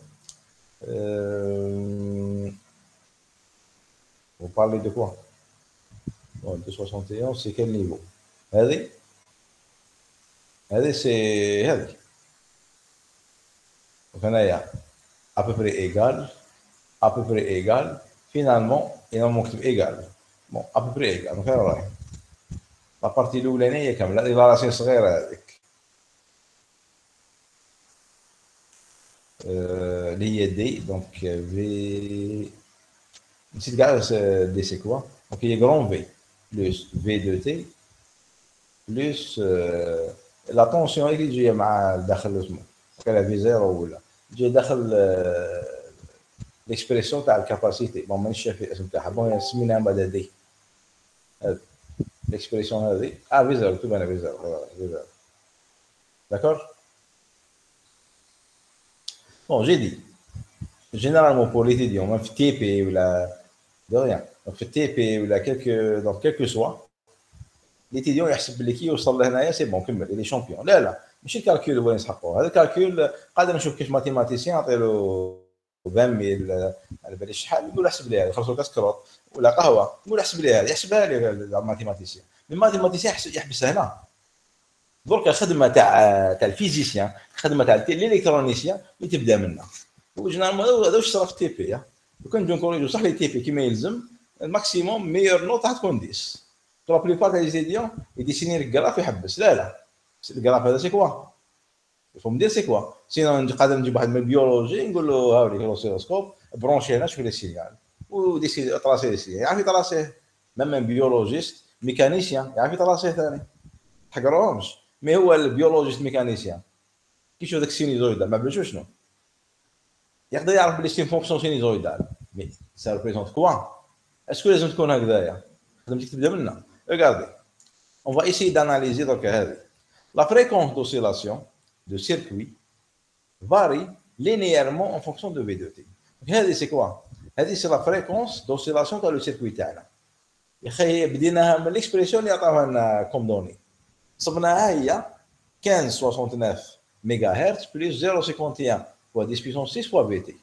Vous parlez de quoi? Bon, 2,71, c'est quel niveau? هذه c'est هذه. Donc هنايا à peu près égal. Finalement, il en manque égal. Bon, à peu près égal. Donc هذا la partie الأولانية كاملة إلى راسي صغيرة هذيك. اللي هي دي دونك في نسيت كاع دي سي كوا دونك هي غران في بلس في دو تي بلس لا طونسيون اللي تجي مع داخل اسمه كاين في زيرو ولا تجي داخل ليكسبريسيون تاع الكاباسيتي بون مانيش شايف الاسم تاعها بون سميناها بعد دي ليكسبريسيون هذه في زيرو تبان في زيرو داكور. Bon, j'ai dit, généralement pour l'étudiant, même TP ou la de rien, donc TP ou la donc quel que soit, l'étudiant يحسب اللي كي يوصل لهنايا سي بون كمل il est champion. لا ماشي الكالكول هو اللي نسحقوه، هذا الكالكول قادر نشوف كيش ماتيماتيسيان نعطي له 20,000 على بالي شحال يقول احسب لي هذه يخلصوا كاس كروط ولا قهوه يقول احسب لي هذه يحسبها لي الماتيماتيسيان. الماتيماتيسيان يحبسها هنا. درك الخدمه تاع الفيزيسيان الخدمه تاع الالكترونيسيان اللي تبدا منها وجنرالمون هذا واش صرا في تي بي. لو كان نجيو نكوريجو صح لي تي بي كيما يلزم الماكسيموم ميور نوت راح تكون 10. لا بليبار تاع لي زيديون يديسيني الكراف يحبس. لا الكراف هذا سي كوا يفهم دير سي كوا سينو قادر نجيب واحد من البيولوجي نقول له هاولي الوسيلوسكوب برونشي هنا شوف لي سينيال وديسي طراسي لي سينيال يعرف يطراسيه. ميم بيولوجيست ميكانيسيان يعرف يطراسيه ثاني تحقروهمش. مي هو البيولوجيست ميكانيسيان كي يشوف داك السينيزويدال ما بلاتش شنو يقدر يعرف بلي سي فونكسيون سينيزويدال مي سا ريبريزونت كوا اسكو لازم تكون هكذايا خدمتك تبدا منا. ريغاردي اون فا ايسي داناليزي دركا هذه لا فريكونس دوسيلاسيون دو سيركوي فاري لينييرمون اون فونكسيون دو في دو تي. هذه سي كوا هذه سي لا فريكونس دوسيلاسيون تاع لو سيركوي تاعنا. يا اخي بديناها من ليكسبريسيون اللي عطاوها لنا كوم دوني صبناها هي 1569 MHz plus 0,51 fois 10 puissance 6 fois Vt.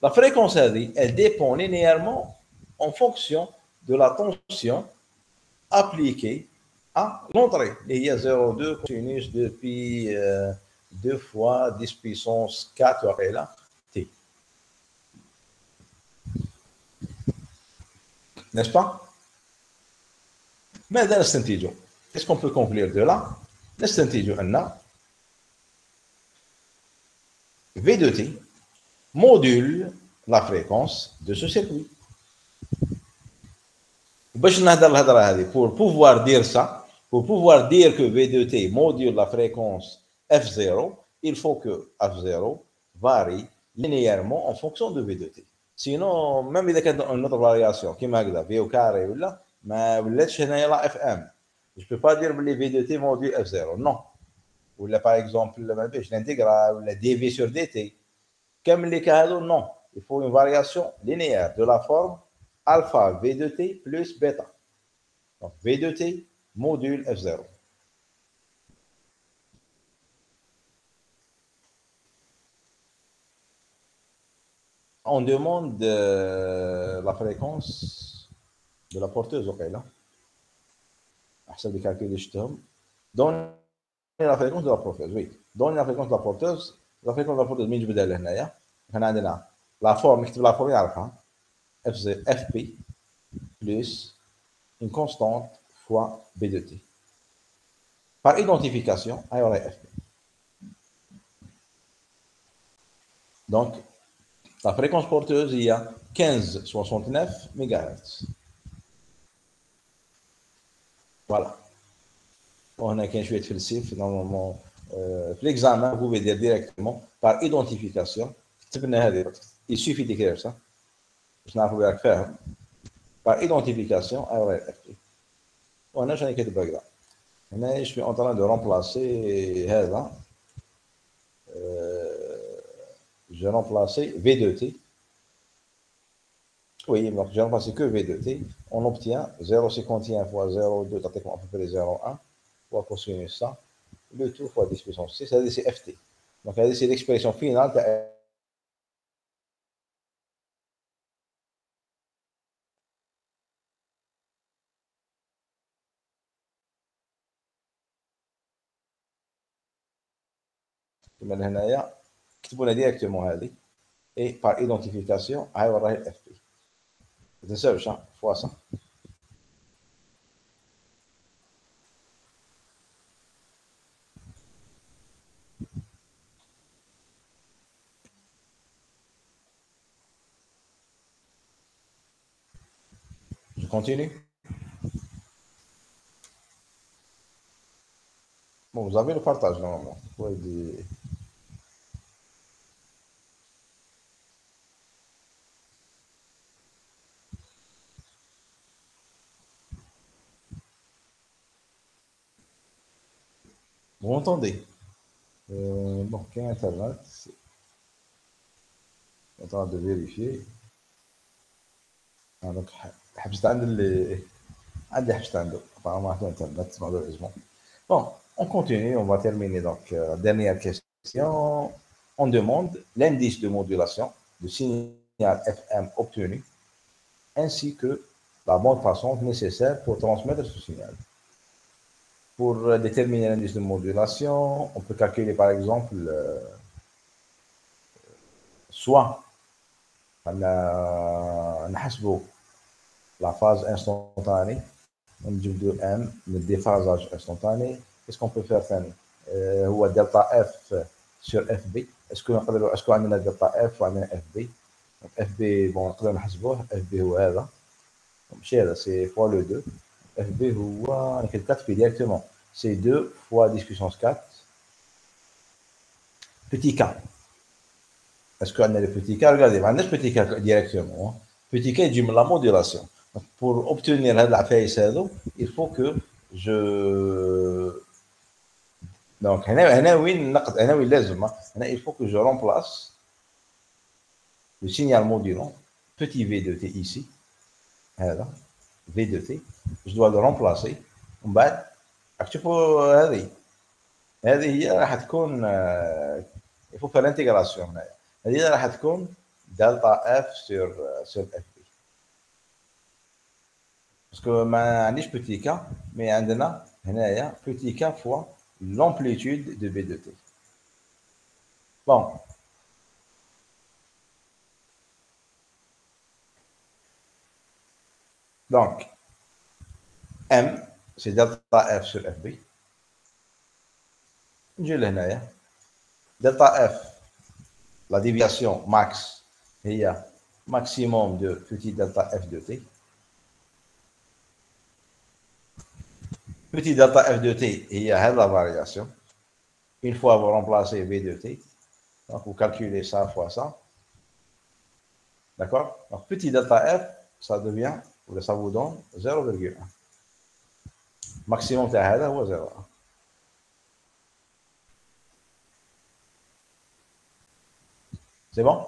La fréquence elle dépend linéairement en fonction de la tension appliquée à l'entrée. Il y a 0,2 cosinus depuis 2 fois 10 puissance 4 là, T. N'est-ce pas? Mais dans l'instantidio, qu'est-ce qu'on peut conclure de là? L'instantidio, V de T module la fréquence de ce circuit. Pour pouvoir dire ça, pour pouvoir dire que V de T module la fréquence F0, il faut que F0 varie linéairement en fonction de V de T. Sinon, même il y a une autre variation, qui m'a dit V au carré ou là, mais vous l'êtes chez la FM. Je ne peux pas dire que V de T module F0, non. Ou là, par exemple, l'intégrale, ou la dv sur dt. Comme les cas, non. Il faut une variation linéaire de la forme alpha v de t plus bêta. Donc, v de t module f0. On demande la fréquence de la porteuse, ok, là. حسب les calculs donc la fréquence de la porteuse, oui. Donne la fréquence de la porteuse. La fréquence de la porteuse, مين نجبدها لهنايا؟ هنا عندنا la forme نكتب la forme يعرفها Fp plus une constante fois B de t. Par identification, il y aura Fp. Donc, la fréquence porteuse, il y a 1569 MHz. Voilà. On a qu'un chouette falsif, normalement, l'examen, vous pouvez dire directement par identification. Il suffit d'écrire ça. Je n'ai pas faire. Par identification, RFP. On a jamais écrit de background. Mais je suis en train de remplacer هذا. J'ai remplacé V2T Oui, donc j'ai remplacé que V2T. On obtient 0,51 fois 0,2, pratiquement à peu près 0,1. On va continuer ça. Le tout fois 10 puissance 6, c'est FT. Donc, c'est l'expression finale. من هنايا كتبوا لنا ديريكتومون هذه اي بار ايدونتيفيكاسيون هاي وراهي الاف بي ما تنساوش فوا صح. Je continue. Bon, vous avez le partage normalement. Ouais, vous m'entendez? Bon, quel internet? En train de vérifier. Ah, donc, حبست عند اللي عندي حبست عنده. Apparemment, ما عنده internet, malheureusement. Bon, on continue, on va terminer. Donc, dernière question. On demande l'indice de modulation du signal FM obtenu, ainsi que la bande passante nécessaire pour transmettre ce signal. Pour déterminer l'indice de modulation, on peut calculer par exemple soit la phase instantanée, on dit de M, le déphasage instantané. Qu'est-ce qu'on peut faire ثاني؟ هو delta F sur FB. Est-ce qu'on a delta F ou un FB? Donc FB, bon, نقدر نحسبوه. FB هو هذا. ماشي هذا, c'est fois le 2. FB هو نكتب directement. C'est 2 fois 10 puissance 4. Petit k. Est-ce qu'on a le petit k? Regardez, on a le petit k directement. Petit k, il la modulation. Donc, pour obtenir la phase, il faut que je. Donc, il faut que je remplace le signal modulant, petit v de t ici. V de t. Je dois le remplacer. بعد اكتبوا هذه هي راح تكون il faut faire l'intégration هنايا. هذه راح تكون دلتا اف sur اف بي. باسكو ما عنديش بوتي كا, مي عندنا هنايا بوتي كا فوا l'amplitude de B de t. Bon. Donc, M, c'est delta F sur FB. نجي لهنايا. Delta F, la déviation max, il y a maximum de petit delta F de t. Petit delta F de t, il y a la variation. Une fois vous remplacez V de t, donc vous calculez ça fois ça. D'accord? Donc petit delta F, ça devient, ça vous donne 0,1. Maximum de هذا هو 0,1. C'est bon?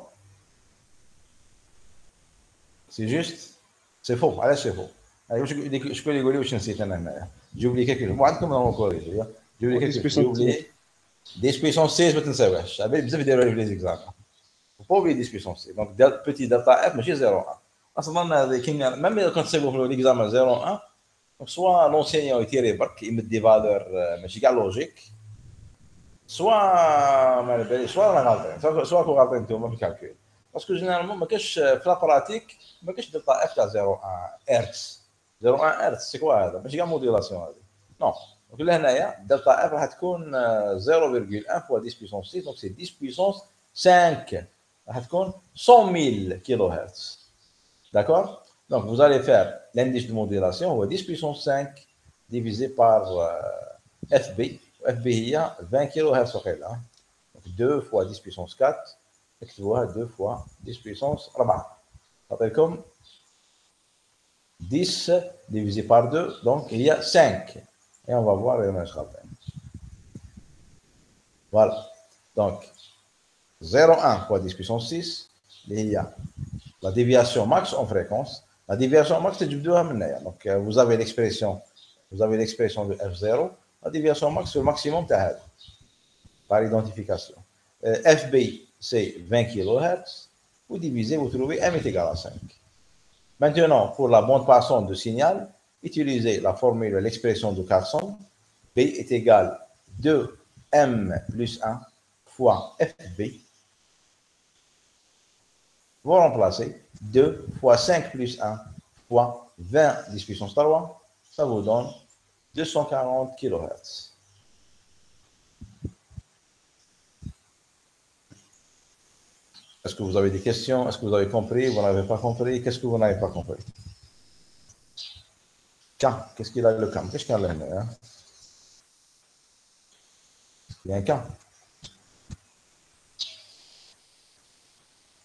C'est juste? C'est faux. Allez, c'est faux. Je peux rigoler واش نسيت انا هنايا. J'ai oublié quelque chose. عندكم راهو كوريجي. J'ai oublié quelque chose. J'ai oublié 10 puissance 16 ما تنساوهاش. بزاف يديروا لي لي زيكزامبل. Faut pas oublier 10 puissance 6. Donc petit delta F ماشي 0,1. اصلا هذه كيما même اذا كنت تصيبوا في ليكزامان 0,1. Donc soit l'enseignant يتيري برك يمد دي فالور ماشي كاع لوجيك. سوا ما بالي سوا انا غلطين سوا كون غلطين نتوما في الكالكول باسكو جينيرالمون ما كاش في لا براتيك ما كاش دلتا اف تاع 0,1 هرتز 0,1 هرتز سي كوا هذا ماشي كاع موديلاسيون هذه نو دونك لهنايا دلتا اف راح تكون 0,1 فوا 10 بويسونس 6 دونك سي 10 بويسونس 5 راح تكون 100,000 كيلو هرتز داكور دونك vous allez faire l'indice de modulation هو 10 puissance 5 divisé par FB FB هي 20 كيلو هرتز وقيله. Donc 2 fois 10 puissance 4 اكتبوها 2 fois 10 puissance 4 تعطيكم 10 divisé par 2 donc il y a 5 et on va voir les mêmes غلطين. Voilà. Donc 0,1 fois 10 puissance 6 اللي هي la déviation max en fréquence. La déviation max, c'est du 2 à mener. Donc, vous avez l'expression de F0. La déviation max, c'est le maximum par identification. FB, c'est 20 kHz. Vous divisez, vous trouvez M est égal à 5. Maintenant, pour la bande passante de signal, utilisez la formule, l'expression de Carson. B est égal 2M plus 1 fois FB. Vous remplacez 2 fois 5 plus 1 fois 20 10 puissance 3. Ça vous donne 240 kHz. Est-ce que vous avez des questions? Est-ce que vous avez compris? Vous n'avez pas compris? Qu'est-ce que vous n'avez pas compris? Tiens, qu'est-ce qu'il a le camp? Qu'est-ce qu'il y a là? Il y a un camp.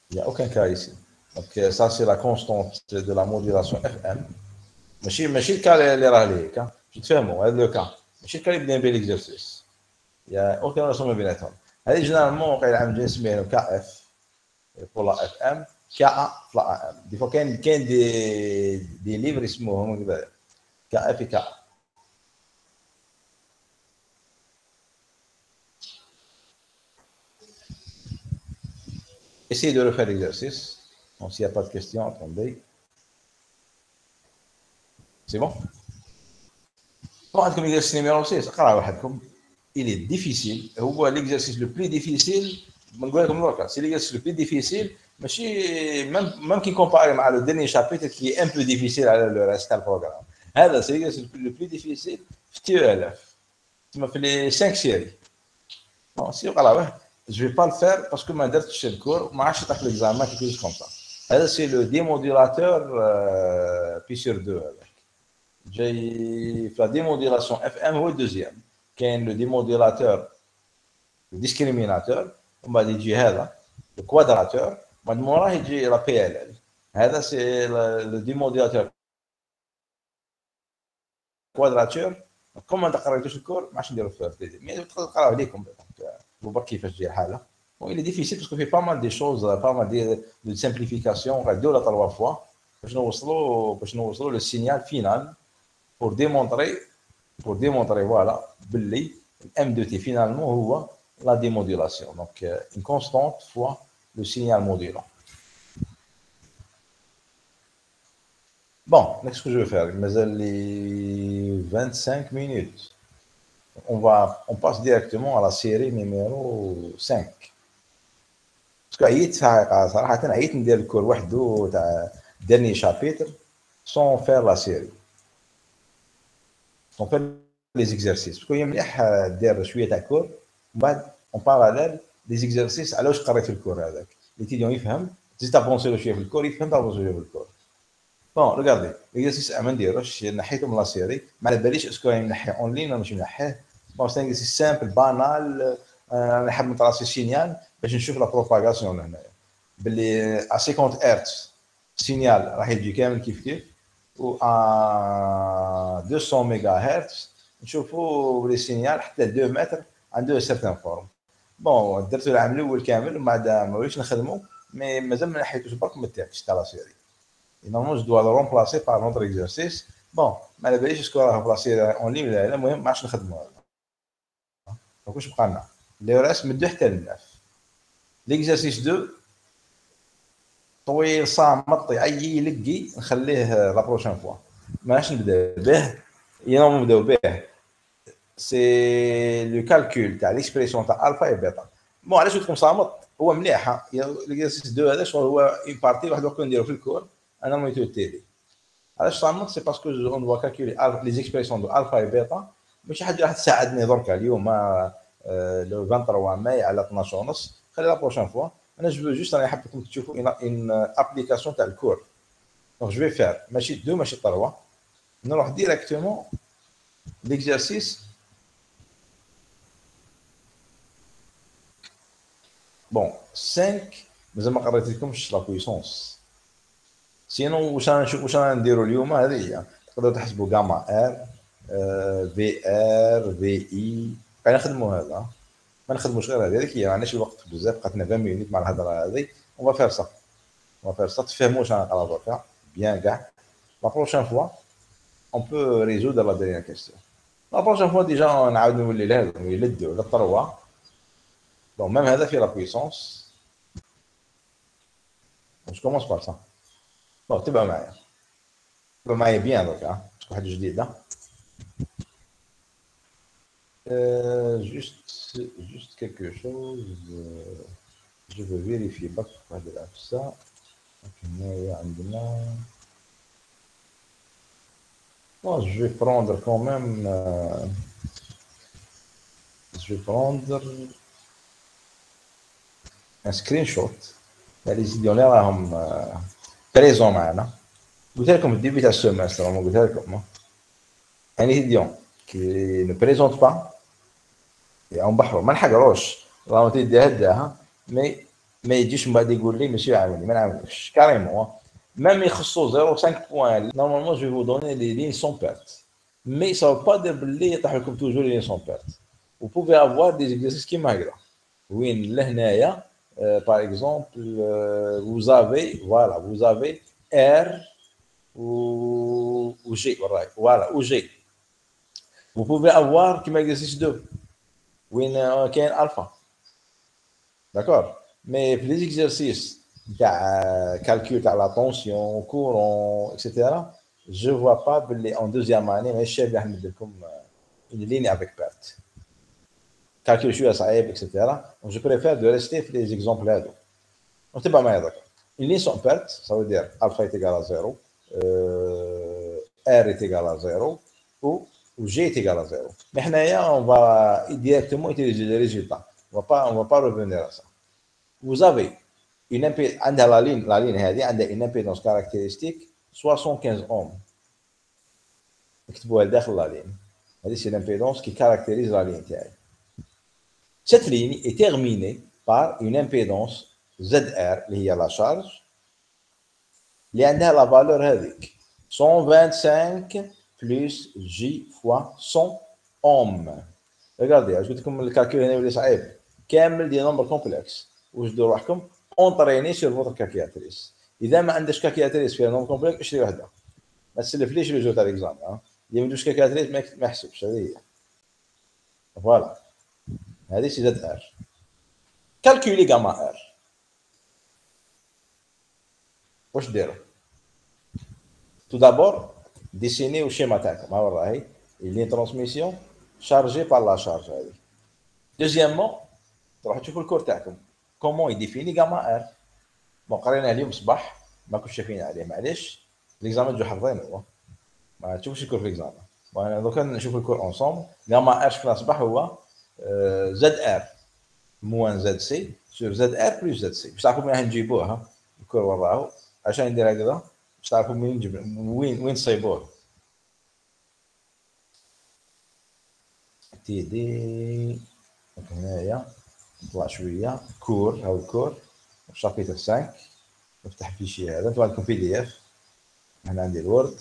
Il n'y a aucun cas ici. Donc, ça, c'est la constante de la modulation FM. ماشي الكا اللي راه ليك باش تفهموا هذا لو كا ماشي الكا اللي بدينا به ليكزرسيس يا اوكي رسمه بيناتهم هذه جينيرالمون وقيلا عام جاي نسميها كا اف بور لا اف ام كا ا في لا ام دي فوا كاين دي ليفر يسموهم هكذا كا اف كا Essayez de refaire l'exercice. Bon, s'il n'y a pas de questions, attendez. C'est bon? Bon, عندكم l'exercice numéro 6 اقرأ وحدكم. Il est difficile. هو l'exercice le plus difficile. بنقول لكم دروكا c'est l'exercice le plus difficile. ماشي même qui compare مع le dernier chapitre qui est un peu difficile على le reste du programme. هذا c'est l'exercice le plus difficile في TELF. تسمى في les 5 séries. Bon, si اقرأ je ne vais pas le faire parce que ma date chez le cours, je vais faire l'examen quelque chose comme ça. C'est le démodulateur pi sur 2. J'ai fait la démodulation FM ou le deuxième. Qui est le démodulateur, le discriminateur. On va dire le quadrateur. On va dire la PLL. C'est le démodulateur quadrature. Comme on a fait le cours, je ne vais pas le faire. Mais je vais le faire complètement. Bon, il est difficile parce qu'on fait pas mal de choses, pas mal de simplifications, 2 à 3 fois, pour nous le signal final pour démontrer voilà, le M2T finalement, la démodulation. Donc, une constante fois le signal modulant. Bon, qu'est-ce que je vais faire? Mais les 25 minutes. On passe directement à la série numéro 5. Parce que عييت صراحة عييت ندير الكور وحده تاع dernier chapitre sans faire la série. Sans faire les exercices. Parce que مليح دير شوية تاع كور ومن بعد en parallèle des exercices على واش قريت في الكور هذاك. l'étudiant يفهم تزيد تافونسي له شوية في الكور يفهم تافونسي شوية في الكور. Bon, regardez, l'exercice ما نديروش نحيته من لا سيري ما على باليش اسكو نحي اون لين ولا ماشي نحيه. Bon, c'est un exercice simple, banal. نحب نطراسي السينيال باش نشوف لا بروباغاسيون هنايا باللي ا 50 هرتز السينيال راح يجي كامل كيف و ا 200 ميجا هرتز نشوفوا لي سينيال حتى 2 متر عنده سيرتان فورم. بون درت العام الاول كامل ومن بعد ما وليتش نخدمو مي مازال ما نحيتوش برك ما تاعش تاع لا سيري. نورمالمون جو دوا لو رومبلاسي بار نوتر اكزرسيس. بون ما على باليش اسكو راه بلاسي اون لين ولا لا. المهم ما عادش نخدمو هذا. دونك واش بقى لنا لي راس من 2 حتى ل 9. ليكزرسيس 2 طويل صامت يعيي لقي نخليه لا بروشين فوا ماش نبدا به. ينوم نبداو به سي لو كالكول تاع ليكسبريسيون تاع الفا اي بيتا. بون علاش قلت لكم صامت هو مليح. ليكزرسيس 2 هذا شغل هو اون بارتي واحد الوقت نديرو في الكور انا ميتو تيلي. علاش صامت سي باسكو اون دوا كالكولي لي زيكسبريسيون دو الفا اي بيتا. ماشي حاجه راح تساعدني دركا اليوم لو 23 ماي على 12 ونص. خلي لا بروشين فوا. انا جو جوست راني حابكم تشوفوا ان ابليكاسيون تاع الكور. دونك جو في فير ماشي 2 ماشي 3 نروح ديريكتومون ليكزرسيس. بون 5 مازال ما قريت لكمش لا بويسونس. سينو واش رانا نديرو اليوم هذه هي تقدروا تحسبوا غاما ار في ار في اي. قاعدين نخدموا هذا ما نخدموش غير هذيك هي. ما عندناش الوقت بزاف بقاتنا 20 مينوت مع الهضره هذه. اون فير صا On va faire ça. تفهموش انا على دوكا bien كاع. La prochaine fois on peut résoudre la dernière question. La prochaine fois déjà نعاود نولي لهذا نولي للدو للتروا. Donc même هذا في la puissance. Je commence par ça. Bon تبقى معايا. تبقى معايا bien دوكا. باسكو واحد جديده. Juste quelque chose. Je veux vérifier pas de ça. Bon, je vais prendre quand même. Je vais prendre un screenshot. Les idiots là, présents معنا. قلت لكم في début de semestre, ما قلت لكم. Un étudiant qui ne présente pas. يعوم بحره ما نحقروش راهو تيدي هداها ما يجيش من بعد يقول لي ماشي عاملني ما نعاونكش كاريمون ميم يخصو 0.5 بوان نورمالمون جو فو دوني لي لين سون بيرت مي سا با دير بلي يطيح لكم توجور لي لين سون بيرت و بوفي افوار دي زيكزارسيس كيما هكذا وين لهنايا باغ اكزومبل vous avez R ou G voilà ou G vous pouvez avoir كيما exercice 2 وين كاين الفا داكور مي في لي زيكزارسيس تاع كالكول تاع لا طونسيون كورون اكسيتيرا جو فوا با بلي اون دوزيام اني ماشي شابه نمد لكم اون ليني افيك بيرت كالكول شويه صعيب اكسيتيرا دونك جو بريفير دو ريستي في لي زيكزومبل هادو وتبع معايا داك اون لين سون بيرت سا فو دير الفا ايتيغال 0 ار ايتيغال 0 ou G est égal à 0. Mais on va directement utiliser les résultats. On va pas revenir à ça. Vous avez une impédance, la ligne a une impédance caractéristique 75 ohms. La ligne. C'est l'impédance qui caractérise la ligne. Cette ligne est terminée par une impédance ZR, qui est la charge, qui a la valeur 125 plus J fois 100 ohms. Regardez, je vais vous le calcul هنا صعيب. كامل دي نمبر كومبلكس. واش ديروا روحكم اونطريني سير فوتر كالكياتريس. إذا ما عندكش كالكياتريس فيها نمبر كومبلكس اشري وحده. ما تسلفليش لي جو تاع ليكزام اللي ما عندوش كالكياتريس ما يحسبش هذه هي. فوالا. هذه سي زد ار. كالكولي غاما ار. واش ديروا؟ Tout d'abord dessiner au schéma تاعكم ها راهي اللي ترانسميسيون شارجي بار لا شارج هذه. دوزيامون تروحوا تشوفوا الكور تاعكم كومون يديفيني غاما ار. بون قرينا اليوم صباح ما كنتش شايفين عليه معليش ليكزامان جو حافظينه هو ما تشوفوش الكور في ليكزامان. وانا دوكا نشوف الكور اونصومبل غاما ار شفنا صباح هو زد ار موان زد سي سور زد ار بلس زد سي باش تعرفوا وين راح نجيبوها الكور وراهو عشان ندير هكذا باش تعرفوا وين تصيبوه. تي دي هنايا نطلع شويه كور هاو الكور شابيتر 5 نفتح فيشي هذا نطلع لكم بي دي اف هنا عندي الوورد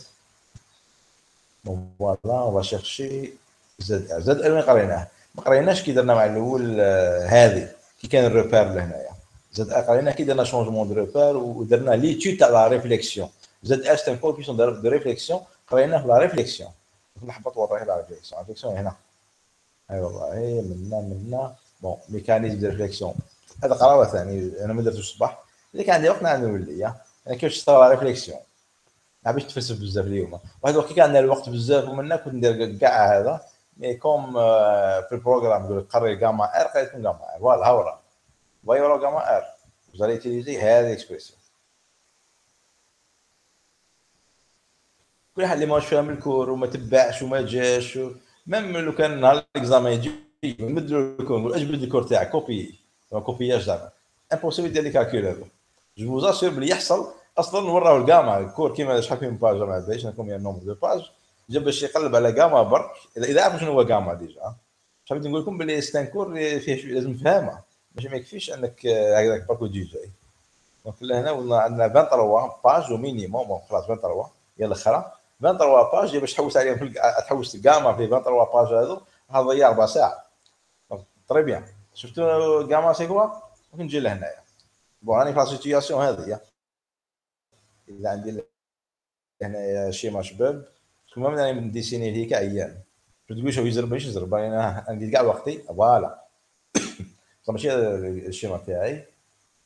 فوالا اون شيرشي زد ار وين قريناه ما قريناش كي درنا مع الاول هذه كي كان الروبير لهنايا زد ار قرينا كي درنا شونجمون دو روبير ودرنا ليتود تاع لا ريفليكسيون زد ار ستان كوفيسيون دو ريفليكسيون قريناه في لا ريفليكسيون نحبط وراها لا ريفليكسيون هنا اي والله منا بون ميكانيزم دو ريفليكسيون هذا قراوه ثاني انا ما درتوش الصباح اذا كان عندي وقت نولي انا كيفاش تصير لا ريفليكسيون ما باش تفلسف بزاف اليوم واحد الوقت كي عندنا الوقت بزاف ومنا كنت ندير كاع هذا مي كوم في البروغرام يقول لك قري غاما ار قريت غاما ار فوالا هاورا فايورا غاما ار vous allez utiliser هذه الاكسبريسيون. كل واحد اللي ماهوش فاهم الكور وما تبعش وما جاش ميم لو كان نهار الاكزامان يجي نمدلو لكم نقول اجبد الكور تاعك كوبياج زعما امبوسيبل دير لي كالكول هذا جو فوز اسور بلي يحصل اصلا نوراو الجاما الكور كيما شحال فيهم باج ما عنديش نكون يا نومبر دو باج جا باش يقلب على جاما برك اذا عرف شنو هو جاما ديجا حبيت نقول لكم بلي ستان كور فيه لازم نفهمها ماشي ما يكفيش انك هكذاك برك وتجي جاي دونك هنا عندنا 23 باج ومينيموم خلاص 23 يلا خرا 23 باج باش تحوس عليهم تحوس الجاما في 23 باج هذو هضيع 4 ساعات طري بيان شفتوا جاما سي كوا ممكن نجي لهنايا بون راني في لا سيتياسيون هذه اذا عندي هنا شيما شباب كما انا نديسيني هيك ايام تقول شو يزرب باش يزرب انا عندي كاع وقتي فوالا ماشي الشيما تاعي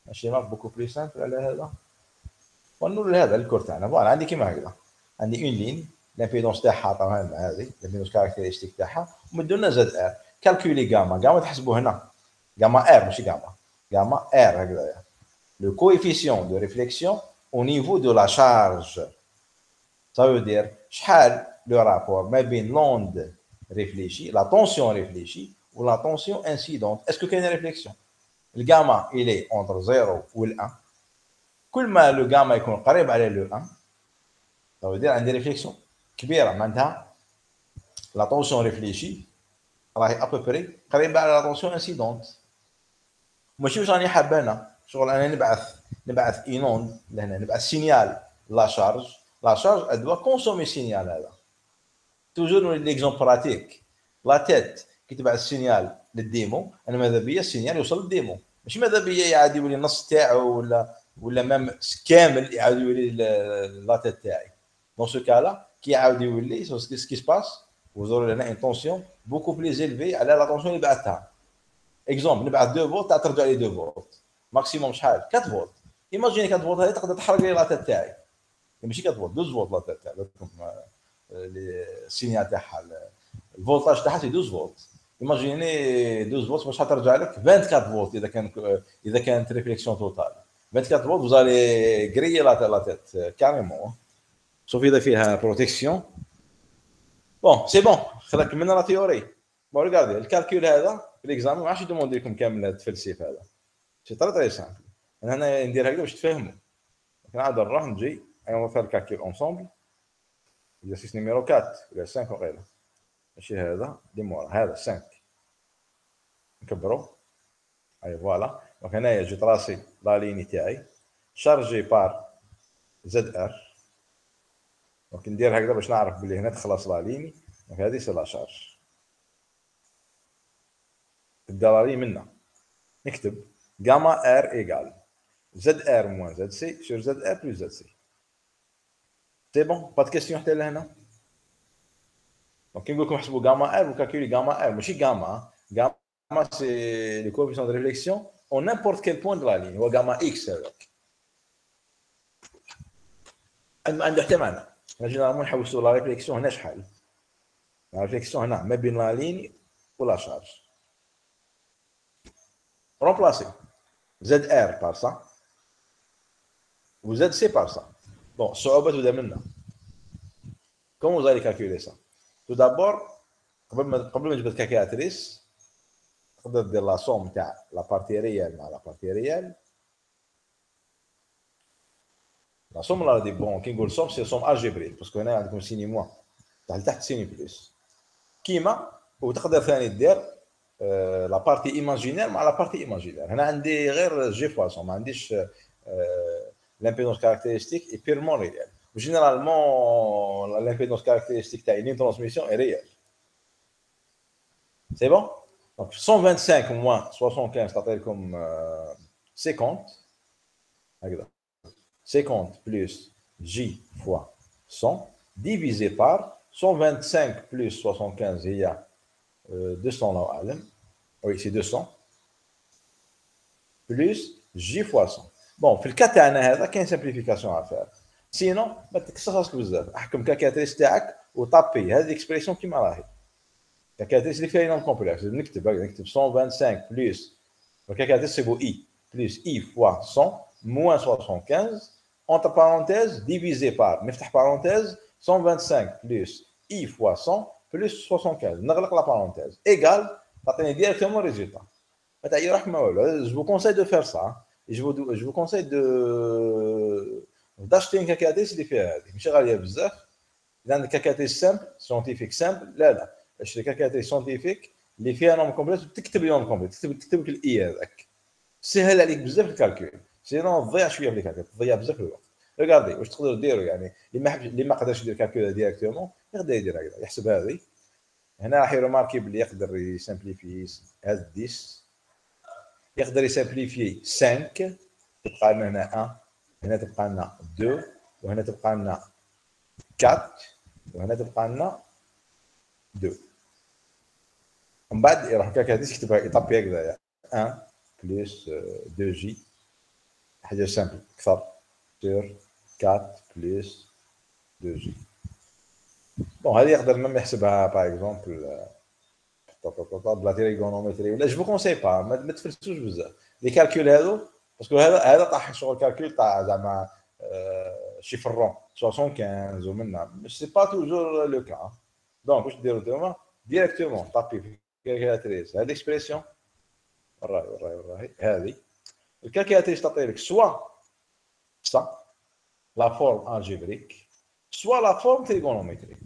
الشيما بوكو بلي سامبل على هذا ونقول هذا الكور تاعنا فوالا عندي كيما هكذا عندي اون لين لامبيدونس تاعها طبعا هذه لامبيدونس كاركتيرستيك تاعها ومن دون زد ار كالكولي غاما تحسبوا هنا غاما ار ماشي غاما ار هكذايا le coefficient de réflexion au niveau de la charge. Ça veut dire شحال le rapport ما بين l'onde réfléchie, la tension réfléchie ou la tension incidente. Est-ce que qu'il y a une réflexion? Le gamma, il est entre 0 ou le 1. كل ما le gamma يكون قريب على le 1, ça veut dire عندي réflexion كبيرة معناتها la tension réfléchie راهي à peu près قريبة على la tension incidente. ماشي واش راني حابة أنا شغل انا نبعث اينوند لهنا نبعث سينيال لا شارج elle doit consommer سينيال هذا توجور ليكزومبل براتيك لا تيت كي تبعث سينيال للديمو انا ماذا بيا السينيال يوصل للديمو ماشي ماذا بيا يعاد يولي النص تاعو ولا مام كامل يعاود يولي لا تيت تاعي دون سو كالا كي يعاود يولي سكي سباس وزور لنا ان طونسيون بوكو بلي زيلفي على لا طونسيون اللي بعثتها اكزومبل نبعث 2 فولت ترجع لي 2 فولت ماكسيموم شحال 4 فولت ايماجيني 4 فولت هذه تقدر تحرق لي لاطات تاعي ماشي 4 فولت 12 فولت لاطات تاعي لكم السينيال تاعها الفولتاج تاعها 12 فولت ايماجيني 12 فولت باش ترجع لك 24 فولت اذا كانت ريفليكسيون توتال 24 فولت وزالي غري لاطات كاريمون سوف اذا فيها بروتيكسيون بون سي بون خلاك من لا تيوري بون ريغاردي الكالكول هذا في ليكزامون ما عادش يدوموندي لكم كامل هذا التفلسيف هذا سي تري سامبل انا هنا ندير هكذا باش تفهموا لكن عاد نروح نجي ايوا فير الكالكول اونسومبل اكزرسيس نيميرو 4 ولا 5 وغيره ماشي هذا دي مورا هذا 5 نكبروا اي فوالا دونك هنايا جيت راسي لا ليني تاعي شارجي بار زد ار دونك ندير هكذا باش نعرف بلي هنا تخلص لا ليني دونك هذه سي لا شارج تبدا لا ليني منا نكتب gamma R égale ZR moins ZC sur ZR plus ZC. C'est bon, pas de question حتى لهنا. Donc كي نقول لكم حسبوا gamma R, vous calculez gamma R, ماشي gamma. Gamma c'est le coefficient de réflexion au n'importe quel point de la ligne. هو gamma X هذاك. عنده حتى معنى. جينيرالمون نحوسوا لا ريفليكسيون هنا شحال. لا ريفليكسيون هنا ما بين لا ليني ولا شارج. remplacer ZR par ça ou ZC par ça. Bon, صعوبة تبدا منا. Comment vous allez calculer ça? Tout d'abord, قبل ما تجيب الكالكولاتريس تقدر دير لا سوم تاع لا بارتي ريال مع لا بارتي ريال. لا سوم لا دي بون كي نقول سوم سي سوم الجبريك باسكو هنا عندكم سيني موان تحت سيني بلس. كيما وتقدر ثاني دير لا بارتي ايماجينير مع لا بارتي ايماجينير. هنا عندي غير جي فواسون ما عنديش لامبيدونس كاركتيرستيك اي بيرمون ريال. وجينيرالمون لامبيدونس كاركتيرستيك تاع لين ترانسميسيون اي ريال. سي بون دونك 125 موان 75 تعطي لكم 50 هكذا 50 بلس جي فوا 100 ديفيزي بار 125 بلس 75 هي 200 الله اعلم. Oui, c'est 200 plus J fois 100. Bon, في الكا تاعنا هذا كاين سامبليفيكاسيون افير. سينو ما تكسرش راسك بزاف. احكم كالكاتريس تاعك وطابي هذه الاكسبريسيون كيما راهي. كالكاتريس اللي فيها نون كومبلكس نكتب 125 بلس الكالكاتريس سي بو اي بلس اي فوا 100 moins 75 entre parenthèses divisé par نفتح parenthèse 125 plus i fois 100 plus 75 نغلق la parenthèse égale تعطيني directement le résultat. Je vous conseille de faire ça. Et je vous conseille d'acheter une calculatrice اللي فيها هذه ماشي غاليه بزاف. إذا عندك calculatrice simple scientifique simple لا اشتري calculatrice scientifique اللي فيها نوم كومبلكس تكتب نوم كومبلكس تكتب لك الاي هذاك سهل عليك بزاف الكالكول. سينو تضيع شويه في الكالكول تضيع بزاف الوقت. ريغاردي واش تقدروا ديروا يعني اللي ما قدرش يدير كالكول ديريكتومون يقدر يدير هكذا يحسب هذه. هنا راح يرماركي بلي يقدر يسامبليفي هذا 10 يقدر يسامبليفي 5 تبقى لنا هنا 1 هنا تبقى لنا 2 وهنا تبقى لنا 4 وهنا تبقى لنا 2. من بعد يروح هكاك هذه تكتبها ايطابي هكذايا 1 بلس 2 جي حاجه سامبل اكثر سير 4 بلس 2 جي. بون هذه يقدر ميم يحسبها باغ اكزومبل بلا تريغونومتري ولا جو كونساي با ما تفلسوش بزاف لي كالكول هذو باسكو هذا طاح شغل كالكول تاع زعما شيفر رون 75 ومنها مش سي با توجور لو كا. دونك واش ديروا نتوما ديريكتومون طابي في كالكولاتريس هذه اكسبريسيون وراهي هذه الكالكولاتريس تعطي لك سوا سا لا فورم الجبريك سوا لا فورم تريغونومتريك.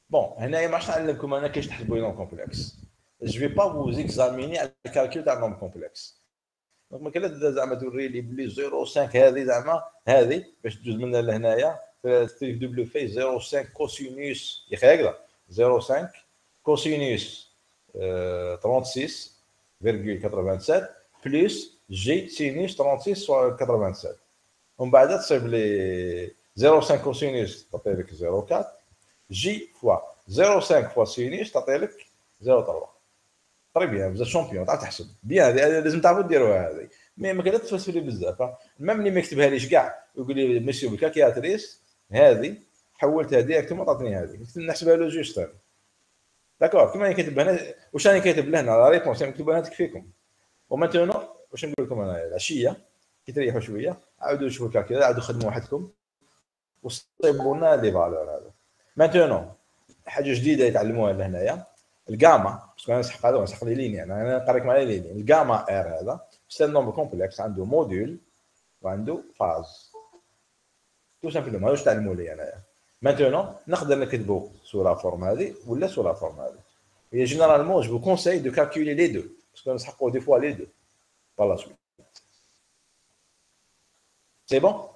بون هنايا ما راح نعلمكم انا كيفاش تحسبوا لي نوم كومبلكس. جو في با فو زيكزاميني على الكالكول تاع نوم كومبلكس. دونك ما كاين زعما توري لي بلي 0.5 هذه زعما هذه باش تجوز منها لهنايا دبليو في 0.5 كوسينوس يا اخي هكذا 0.5 كوسينوس 36.87 بلس جي سينوس 36.87 ومن بعد تصيب لي 0.5 كوسينوس تعطي لك 0.4 جي فوا 0.5 فوا سينوس تعطي لك 0.3. طري بيان بزاف شامبيون تعرف تحسب بيان هذه لازم تعرفوا ديروها هذه مي ما كاين تفلسفوا لي بزاف ميم اللي ما يكتبها ليش كاع يقول لي مسيو بالكالكياتريس هذه حولتها ديريكتومون عطاتني هذه نحسبها له جوست داكور كيما كاتب هنا واش راني كاتب لهنا لا ريبونس مكتوبه هنا تكفيكم. ومانتونو واش نقول لكم انا العشيه كي تريحوا شويه عاودوا شوفوا الكالكيلا عاودوا خدموا وحدكم وصيبوا لنا لي فالور هذا. مانتونو حاجه جديده يتعلموها لهنايا الجاما باسكو انا نسحق هذا نسحق لي لين يعني انا نقريك مع لي لين الجاما ار هذا سي نومبر كومبلكس عنده موديول وعنده فاز تو سامبلومون واش تعلموا لي انايا. مانتونو نقدر نكتبوا سو لا فورم هذه ولا سو لا فورم هذه. هي جينيرالمون جو كونساي دو كالكولي لي دو باسكو نسحقوا دي فوا لي دو بالا سويت. سي بون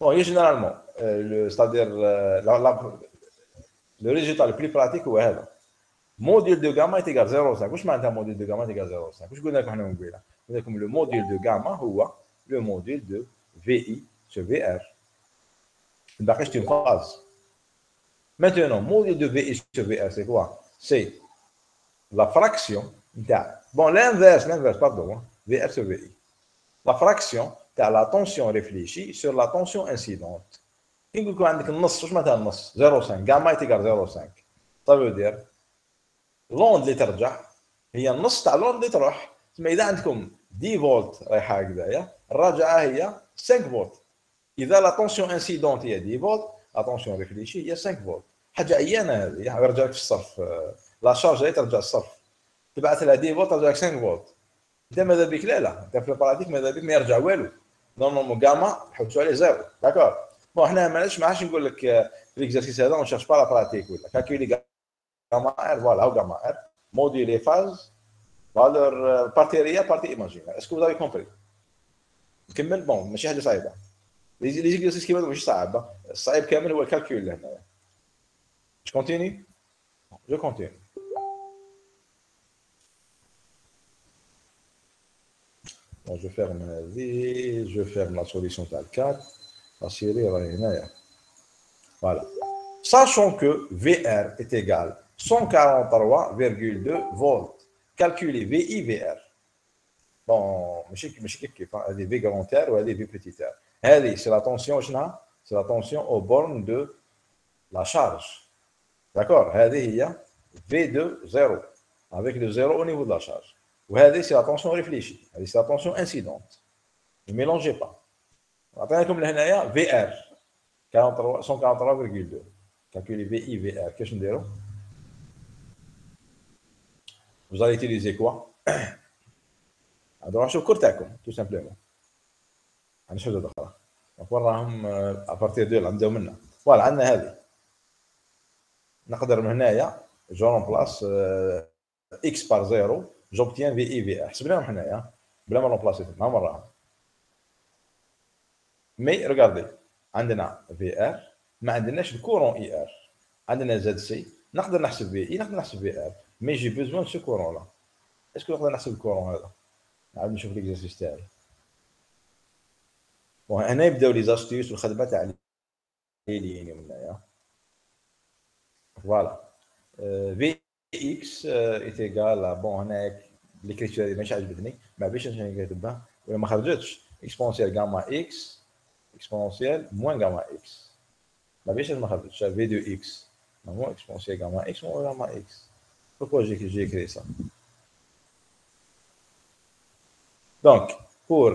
بون هي جينيرالمون ستادير لو ريزولتا لو بلي براتيك هو هذا موديل دو غاما يتيغال 0.5. واش معناتها موديل دو غاما يتيغال 0.5؟ واش قلنا لكم حنا من قبيله؟ قلنا لكم لو موديل دو غاما هو لو موديل دو في اي سو في ار ما باقيش تي فاز. Maintenant, module de VI sur VR, c'est quoi? C'est la fraction bon, l'inverse, pardon, VR sur VI. La fraction de la tension réfléchie sur la tension incidente. Quand vous avez un نص, je m'attends نص, 0.5, gamma est égal à 0.5. Ça veut dire, l'onde اللي ترجع هي النص تاع l'onde اللي تروح. ثم إذا عندكم 10 فولت رايحة هكذايا, الراجعة هي 5 فولت. إذا la tension incidente هي 10 فولت, la tension réfléchie هي 5 فولت. حاجه عيانه هذه يرجع لك في الصرف لا شارج هي ترجع الصرف تبعث لها 10 فولت ترجع لك 5 فولت. انت ماذا بك لا انت في البراتيك ماذا بك ما يرجع والو نورمالمون غاما حطوا عليه زيرو داكور. بون حنا ما عادش نقول لك في ليكزارسيس هذا اون شيرش با لا براتيك ولا كالكولي غاما ار فوالا هو غاما ار موديل لي فاز فالور بارتي ريال بارتي ايماجينير. اسكو vous avez compris؟ نكمل بون ماشي حاجه صعيبه لي زيكزارسيس كيما ماشي صعيبه الصعيب كامل هو الكالكول هنا. Je continue? Je continue. Bon, je ferme la vie, je ferme la solution TAL 4. La série est voilà. Sachant que VR est égal à 143,2 volts. Calculez VI VR. Bon, je sais qu'il y a V grand R ou des V petit r. C'est la tension, c'est la tension aux bornes de la charge. D'accord, هذه هي V2 0 avec le 0 au niveau de la charge. وهذه c'est la tension réfléchie, هذه c'est la tension incidente. Ne mélangez pas. عطيناكم لهنايا VR 143,2. Calculez VI VR. كيفاش نديرو؟ Vous allez utiliser quoi? نروح نشوف الكور تاعكم tout simplement. عندنا شي حاجة أخرى. وين راهم à partir de نبداو منها. فوالا عندنا هذه. نقدر من هنايا جو رومبلاس اكس بار 0 جوبتيان في اي في ار حسبناهم حنايا بلا ما رومبلاسي مع مره. مي ريغاردي عندنا في ار ما عندناش الكورون اي ار عندنا زد سي نقدر نحسب في اي نقدر نحسب في ار مي جي بيزوان سو كورون لا. اسكو نقدر نحسب الكورون هذا؟ نعاود نشوف ليكزارسيس تاعي. وهنا يبداو لي زاستيوس والخدمه تاع اللي من هنايا. فوالا في اكس ايت ايغال بون هناك ليكريتور هذه ماشي عجبتني ما باش نكتبها ولا ما خرجتش اكسبونسيال غاما اكس اكسبونسيال موان غاما اكس ما باش ما خرجتش في 2 اكس نورمال اكسبونسيال غاما اكس موان غاما اكس. Pourquoi j'ai écrit ça? Donc, pour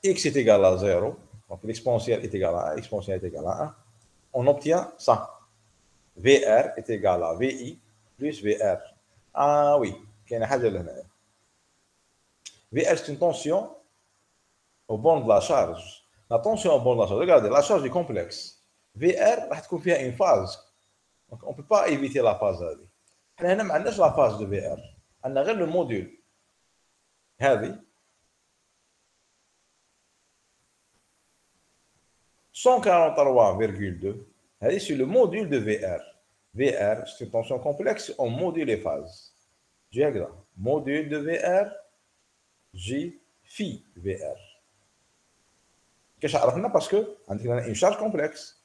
x est égal à 0, donc l'exponentielle est égal à 1, l'exponentielle est égal à 1, on obtient ça. VR est égal à VI plus VR. Ah oui, كاين حاجة لهنا. VR c'est une tension au bord de la charge. La tension au bord de la charge, regardez, la charge est complexe. VR راح تكون فيها une phase. Donc on ne peut pas éviter la phase هذه. احنا هنا ما عندناش لا phase de VR. عندنا غير le module. هذه 143,2. C'est le module de VR. VR, c'est une tension complexe en module et phase. Diagramme. Module de VR, J phi VR. Qu'est-ce que ça parce que on a une charge complexe.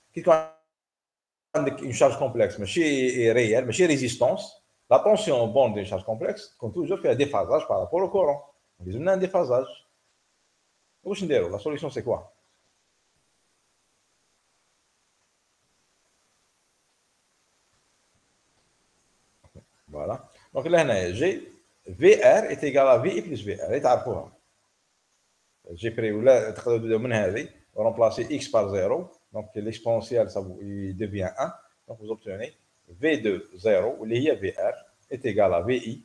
Une charge complexe, mais chez réel, mais chez résistance, la tension au bord d'une charge complexe, comme toujours, fait un déphasage par rapport au courant. On a un déphasage. La solution, c'est quoi? Voilà. Donc là, j'ai VR est égal à VI plus VR. J'ai pris on remplacer x par 0. Donc l'exponentielle, il devient 1. Donc vous obtenez V2 0, où il y a VR, est égal à VI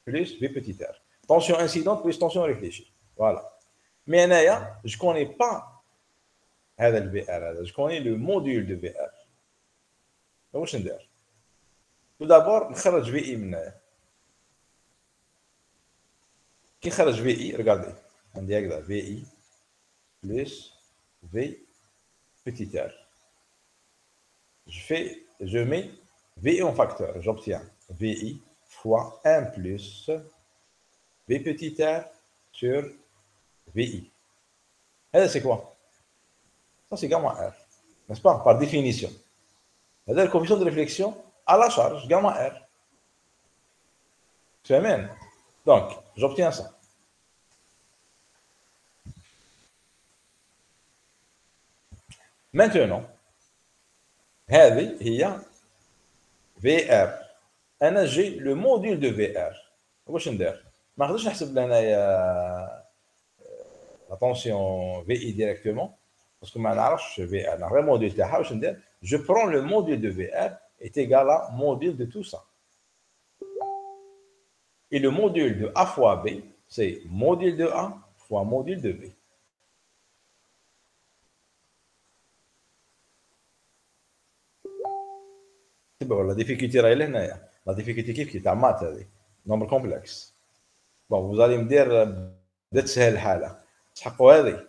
plus V petit r. Tension incidente plus tension réfléchie. Voilà. Mais je ne connais pas le VR. Je connais le module de VR. Donc, je vais dire. Tout d'abord, نخرج VI من هنا. كي نخرج VI, regardez. عندي هكذا VI plus V petit r. Je mets VI en facteur. J'obtiens VI fois 1 plus V petit r sur VI. Et c'est quoi? Ça, c'est gamma R. N'est-ce pas? Par définition. C'est-à-dire le coefficient de réflexion à la charge, gamma R. Tu amènes. Donc, j'obtiens ça. Maintenant, هذه هي VR. أنا j'ai le module de VR. واش ندير؟ ما نقدرش نحسب لهنايا la tension VI directement parce que ما نعرفش VR. نعرف الموديل تاعها واش ندير؟ Je prends le module de VR est égal à module de tout ça. Et le module de A fois B, c'est module de A fois module de B. La difficulté راهي لهنايا. La difficulté كيف تاع مات هذه. Nombre complexe. Bon, vous allez me dire بدات تسهل الحالة. تحقوا هذه.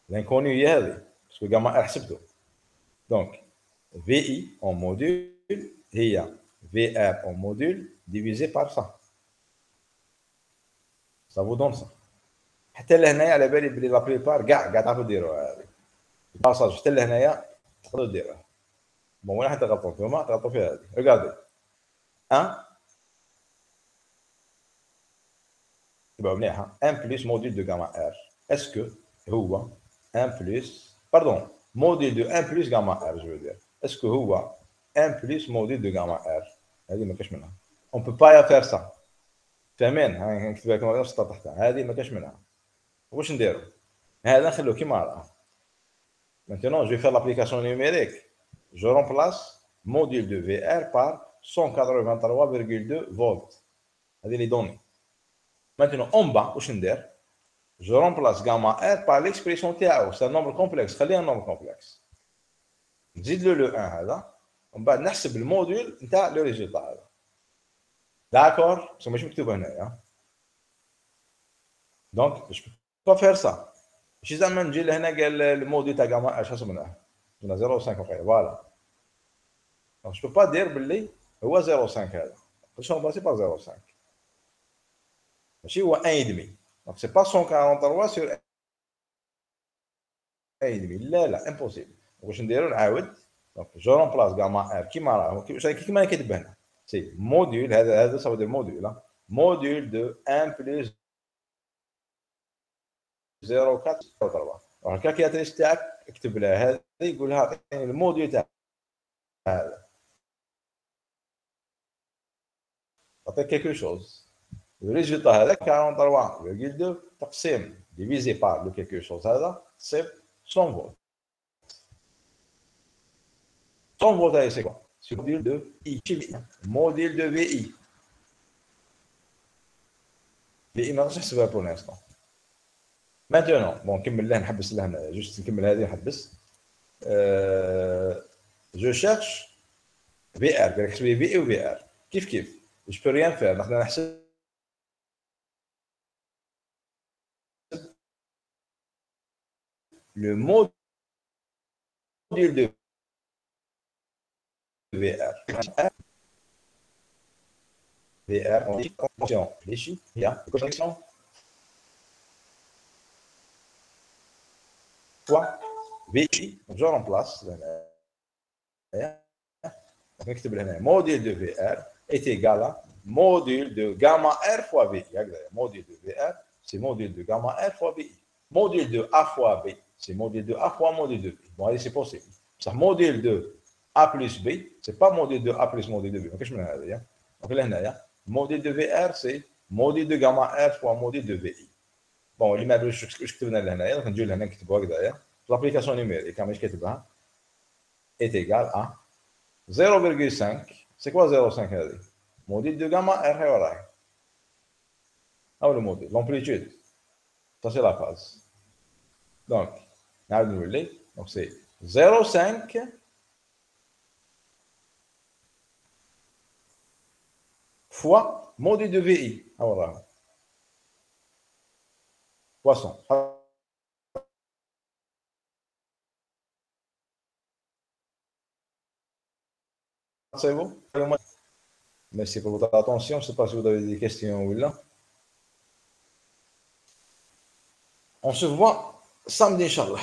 L'inconnu هي هذه. Parce que gamma R حسبته. Donc, VI en module هي VR en module divisé par ça. Ça vous donne ça. حتى لهنايا على بالي بلي لا بليبار كاع تعرفوا ديروها هذه. الباساج حتى لهنايا تقدروا ديروها. Bon, وين حتى غلطوا انتوما تغلطوا فيها هذه. Regardez. 1 تبعوا مليحه 1 plus module de gamma R. Est-ce que هو 1 plus pardon module de 1 plus gamma R je veux dire. Est-ce que هو 1 plus module de gamma R هذه ما كاش منها. On peut pas faire ça. فاهمين؟ هاي نكتب لكم نفس تحتها هذه ما كاش منها. واش نديروا؟ هذا نخلوه كيما راه. Maintenant, je vais faire l'application numérique. Je remplace module de VR par 183,2 volts. هذه les données. Maintenant, en bas, واش ندير؟ Je remplace gamma R par l'expression تاعو. C'est un nombre complexe. خليه un nombre complexe. نزيد له le 1 هذا. ومن بعد نحسب الموديل نتاع لو ريزولتا هذا. D'accord? بس ماشي مكتوب هنايا. Donc, je peux pas faire ça. ماشي زعما نجي لهنا قال الموديل تاع gamma اش حسبناه. قلنا 0.5 فوالا. Donc, je peux pas dire باللي هو 0.5 هذا. باش نباسي با 0.5. ماشي هو 1,5. Donc, c'est pas 143 sur لا لا امبوسيبل. واش نديرو نعاود دونك جو رومبلاس غاما ار كيما راه كيما كاتب هنا سي موديول هذا سا دير موديول موديول دو 1 بلس 0.4 الكالكيلاتريس تاعك اكتب لها هذه يقول لها اعطيني الموديول تاع هذا عطيك كيكو شوز الريزلتا هذا 43.2 تقسيم ديفيزي بار لو كيكو شوز هذا سي 100 فولت 100 فولت هذا سي كوا سي موديل دو اي موديل دو في اي في اي ما نقدرش نحسبها بور لانستون ماتونون بون نكمل له نحبس له جوست نكمل هذه نحبس جو شيرش في ار قال لك حسب في اي و في ار كيف جو بو ريان فير نقدر نحسب le module de VR. VR, on dit connexion fléchie, il y a connexion fois VI, je remplace. Module de VR est égal à module de gamma R fois VI. Module de VR, c'est module de gamma R fois VI. Module de A fois B, c'est module de A fois module de B. Bon, allez, c'est possible. Ça, module de A plus B, c'est pas module de A plus module de B. Donc, là, module de VR, c'est module de gamma R fois module de VI. Bon, il m'a dit que je vais l'application numérique, est égale à 0,5. C'est quoi 0,5? Module de gamma R. Ah, le module, l'amplitude. Ça, c'est la phase. Donc, c'est 0,5 fois module de VI. Ah, voilà. Poisson. C'est bon? Merci pour votre attention. Je ne sais pas si vous avez des questions ou là. On se voit samedi, Inch'Allah.